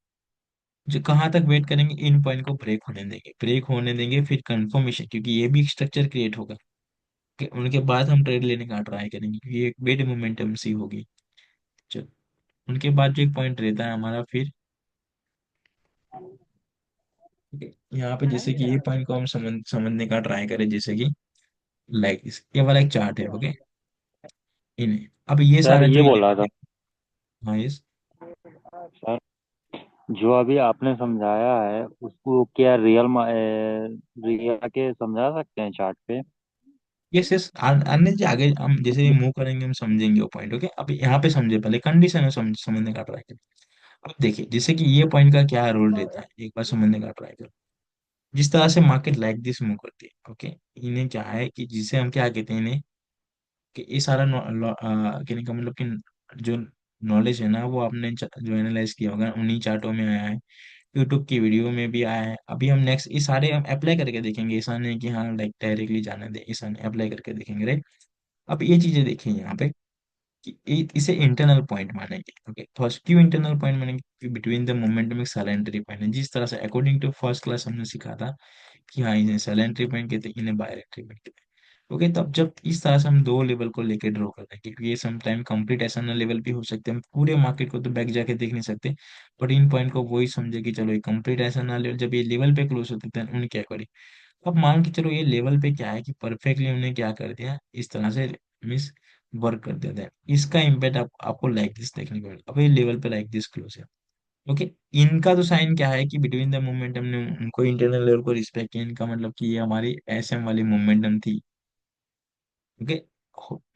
जो कहाँ तक वेट करेंगे, इन पॉइंट को ब्रेक होने देंगे, ब्रेक होने देंगे, फिर कंफर्मेशन, क्योंकि ये भी स्ट्रक्चर क्रिएट होगा। उनके बाद हम ट्रेड लेने का ट्राई करेंगे, क्योंकि ये एक बेड मोमेंटम सी होगी। चल, उनके बाद जो एक पॉइंट रहता है हमारा फिर, ठीक है, यहाँ पे जैसे कि ये पॉइंट को हम समझने का ट्राई करें, जैसे कि लाइक दिस, ये वाला एक चार्ट है, ओके। इन्हें अब ये सर सारा जो ये बोल रहा ये, था। हाँ यस, सर जो अभी आपने समझाया है उसको क्या रियल के समझा सकते हैं चार्ट पे? यस यस, अन्य जी आगे हम जैसे मूव करेंगे हम समझेंगे वो पॉइंट, ओके। अब यहाँ पे समझे, पहले कंडीशन में समझने का ट्राई करें। अब देखिए, जैसे कि ये पॉइंट का क्या रोल रहता है, एक बार समझने का ट्राई करो। जिस तरह से मार्केट लाइक दिस मूव करती है, ओके, इन्हें क्या है कि जिसे हम क्या कहते हैं इन्हें, कि ये सारा कहने का मतलब कि जो नॉलेज है ना, वो आपने जो एनालाइज किया होगा उन्हीं चार्टों में आया है, यूट्यूब की वीडियो में भी आया है। अभी हम नेक्स्ट ये सारे हम अप्लाई करके देखेंगे, ऐसा नहीं कि हाँ लाइक डायरेक्टली जाने दें, ऐसा नहीं, अप्लाई करके देखेंगे, राइट। अब ये चीजें देखें यहाँ पे कि इसे इंटरनल पॉइंट मानेंगे, ओके। फर्स्ट क्यों इंटरनल पॉइंट मानेंगे, बिटवीन द मोमेंटम एक साइलेंटरी पॉइंट है, जिस तरह से अकॉर्डिंग टू फर्स्ट क्लास हमने सीखा था कि हाँ, इन्हें साइलेंटरी पॉइंट कहते हैं, इन्हें बायरेक्टरी पॉइंट कहते हैं। ओके, तब जब इस तरह से हम दो लेवल को लेकर ड्रॉ करते हैं, क्योंकि ये समटाइम कंप्लीट ऐसा ना लेवल भी हो सकते हैं, हम पूरे मार्केट को तो बैक जाके देख नहीं सकते। बट इन पॉइंट को वही समझे कि चलो ये कंप्लीट ऐसा ना लेवल, जब ये लेवल पे क्लोज होते हैं उन्हें क्या करें। अब मान के चलो ये लेवल पे क्या है कि परफेक्टली उन्हें क्या कर दिया, इस तरह से मिस वर्क कर देता है। इसका इम्पैक्ट आपको लाइक दिस देखने को मिलेगा। अब ये लेवल पे लाइक दिस क्लोज है, ओके। इनका तो साइन क्या है कि बिटवीन द मोमेंटम ने उनको इंटरनल लेवल को रिस्पेक्ट किया, इनका मतलब कि ये हमारी एसएम वाली मोमेंटम थी, ओके।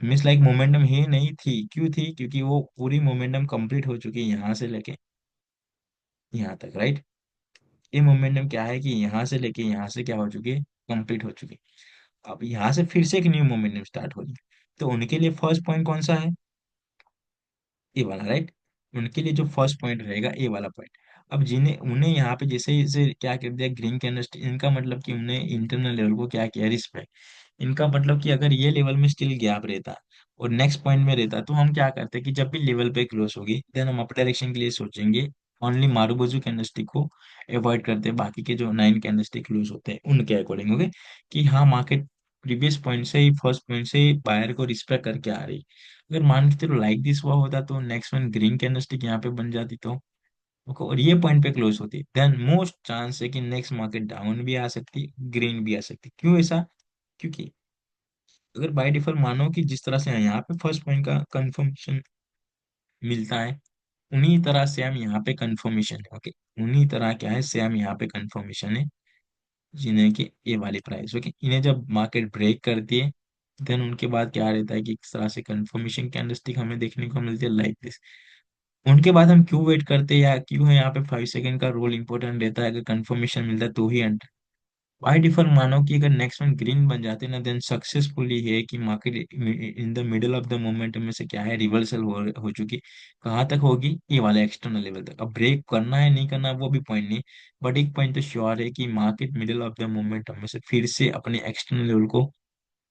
मिस लाइक मोमेंटम ही नहीं थी, क्यों थी, क्योंकि वो पूरी मोमेंटम कंप्लीट हो चुकी है यहाँ से लेके यहाँ तक, राइट। ये मोमेंटम क्या है कि यहाँ से लेके यहाँ से क्या हो चुकी है, कंप्लीट हो चुकी है। अब यहाँ से फिर से एक न्यू मोमेंटम स्टार्ट हो रही है। तो उनके लिए फर्स्ट पॉइंट कौन सा है, ए वाला, राइट। उनके लिए जो फर्स्ट पॉइंट रहेगा, ए वाला पॉइंट। अब जिन्हें उन्हें यहाँ पे जैसे जैसे क्या कर दिया ग्रीन कैंडलस्टिक, इनका मतलब कि उन्हें इंटरनल लेवल को क्या किया, रिस्पेक्ट। इनका मतलब कि अगर ये लेवल में स्टिल गैप रहता और नेक्स्ट पॉइंट में रहता, तो हम क्या करते कि जब भी लेवल पे क्लोज होगी, देन हम अप डायरेक्शन के लिए सोचेंगे, ओनली मारुबोजू कैंडलस्टिक को अवॉइड करते हैं, बाकी के जो 9 कैंडलस्टिक क्लोज होते हैं उनके अकॉर्डिंग, ओके। कि हाँ, मार्केट प्रीवियस पॉइंट से ही, फर्स्ट पॉइंट से ही बायर को रिस्पेक्ट करके आ रही। अगर मान के चलो लाइक दिस हुआ होता, तो नेक्स्ट वन ग्रीन कैंडलस्टिक यहाँ पे बन जाती, तो ओके, और ये पॉइंट पे क्लोज होती, देन मोस्ट चांस है कि नेक्स्ट मार्केट डाउन भी आ सकती, ग्रीन भी आ सकती। क्यों ऐसा, क्योंकि अगर बाय डिफॉल्ट मानो कि जिस तरह से यहाँ पे फर्स्ट पॉइंट का कंफर्मेशन मिलता है, उन्हीं तरह से हम यहाँ पे कंफर्मेशन है, ओके। उन्हीं तरह क्या है, से हम यहाँ पे कंफर्मेशन है, जिन्हें कि ये वाली प्राइस, ओके। इन्हें जब मार्केट ब्रेक करती है, देन उनके बाद क्या रहता है कि इस तरह से कंफर्मेशन कैंडलस्टिक हमें देखने को मिलती है, लाइक दिस। उनके बाद हम क्यों वेट करते हैं, या क्यों है यहाँ पे 5 सेकंड का रोल इंपॉर्टेंट रहता है, अगर कंफर्मेशन मिलता है तो ही एंटर। बाय डिफॉल्ट मानो कि अगर नेक्स्ट वन ग्रीन बन जाते ना, देन सक्सेसफुली है कि market in the middle of the momentum में से क्या है, रिवर्सल हो चुकी। कहाँ तक होगी, ये वाला एक्सटर्नल लेवल तक। अब ब्रेक करना है नहीं करना वो भी पॉइंट नहीं, बट एक पॉइंट तो श्योर है कि market middle of the momentum में से फिर से अपने एक्सटर्नल लेवल को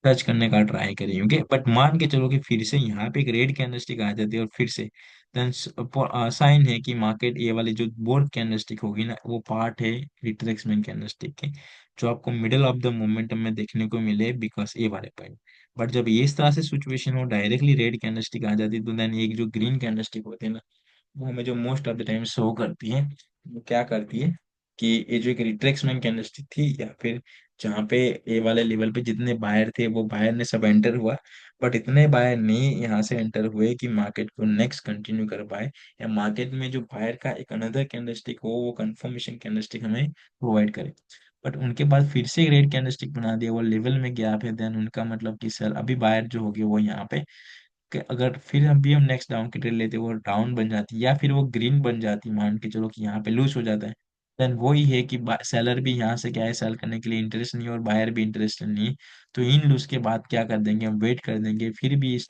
टच करने का ट्राई करेंगे, बट मान के चलो कि फिर से यहाँ पे एक रेड कैंडलस्टिक आ जाती है और फिर से देन साइन है कि मार्केट ये वाली जो बोर्ड कैंडलस्टिक होगी ना, वो पार्ट है रिट्रेसमेंट कैंडलस्टिक के, जो आपको मिडल ऑफ द मोमेंटम में देखने को मिले बिकॉज ये वाले पॉइंट। बट जब ये इस तरह से सिचुएशन हो, डायरेक्टली रेड कैंडलस्टिक आ जाती है, तो देन एक जो ग्रीन कैंडलस्टिक होती है ना, वो हमें जो most of the time show करती है, वो क्या करती है कि ये जो एक रिट्रेसमेंट कैंडलस्टिक थी, या फिर जहाँ पे ए वाले लेवल पे जितने बायर थे वो बायर ने सब एंटर हुआ, बट इतने बायर नहीं यहाँ से एंटर हुए कि मार्केट को नेक्स्ट कंटिन्यू कर पाए, या मार्केट में जो बायर का एक अनदर कैंडलस्टिक हो, वो कंफर्मेशन कैंडलस्टिक हमें प्रोवाइड करे। बट उनके बाद फिर से एक रेड कैंडलस्टिक बना दिया, वो लेवल में गैप है, देन उनका मतलब कि सर अभी बायर जो होगी वो यहाँ पे कि अगर फिर हम नेक्स्ट डाउन की ट्रेड लेते वो डाउन बन जाती, या फिर वो ग्रीन बन जाती, मान के चलो कि यहाँ पे लूज हो जाता है, देन वही है कि सेलर भी यहाँ से क्या है, सेल करने के लिए इंटरेस्ट नहीं है और बायर भी इंटरेस्टेड नहीं है, तो इन लूज के बाद क्या कर देंगे, हम वेट कर देंगे, फिर भी इस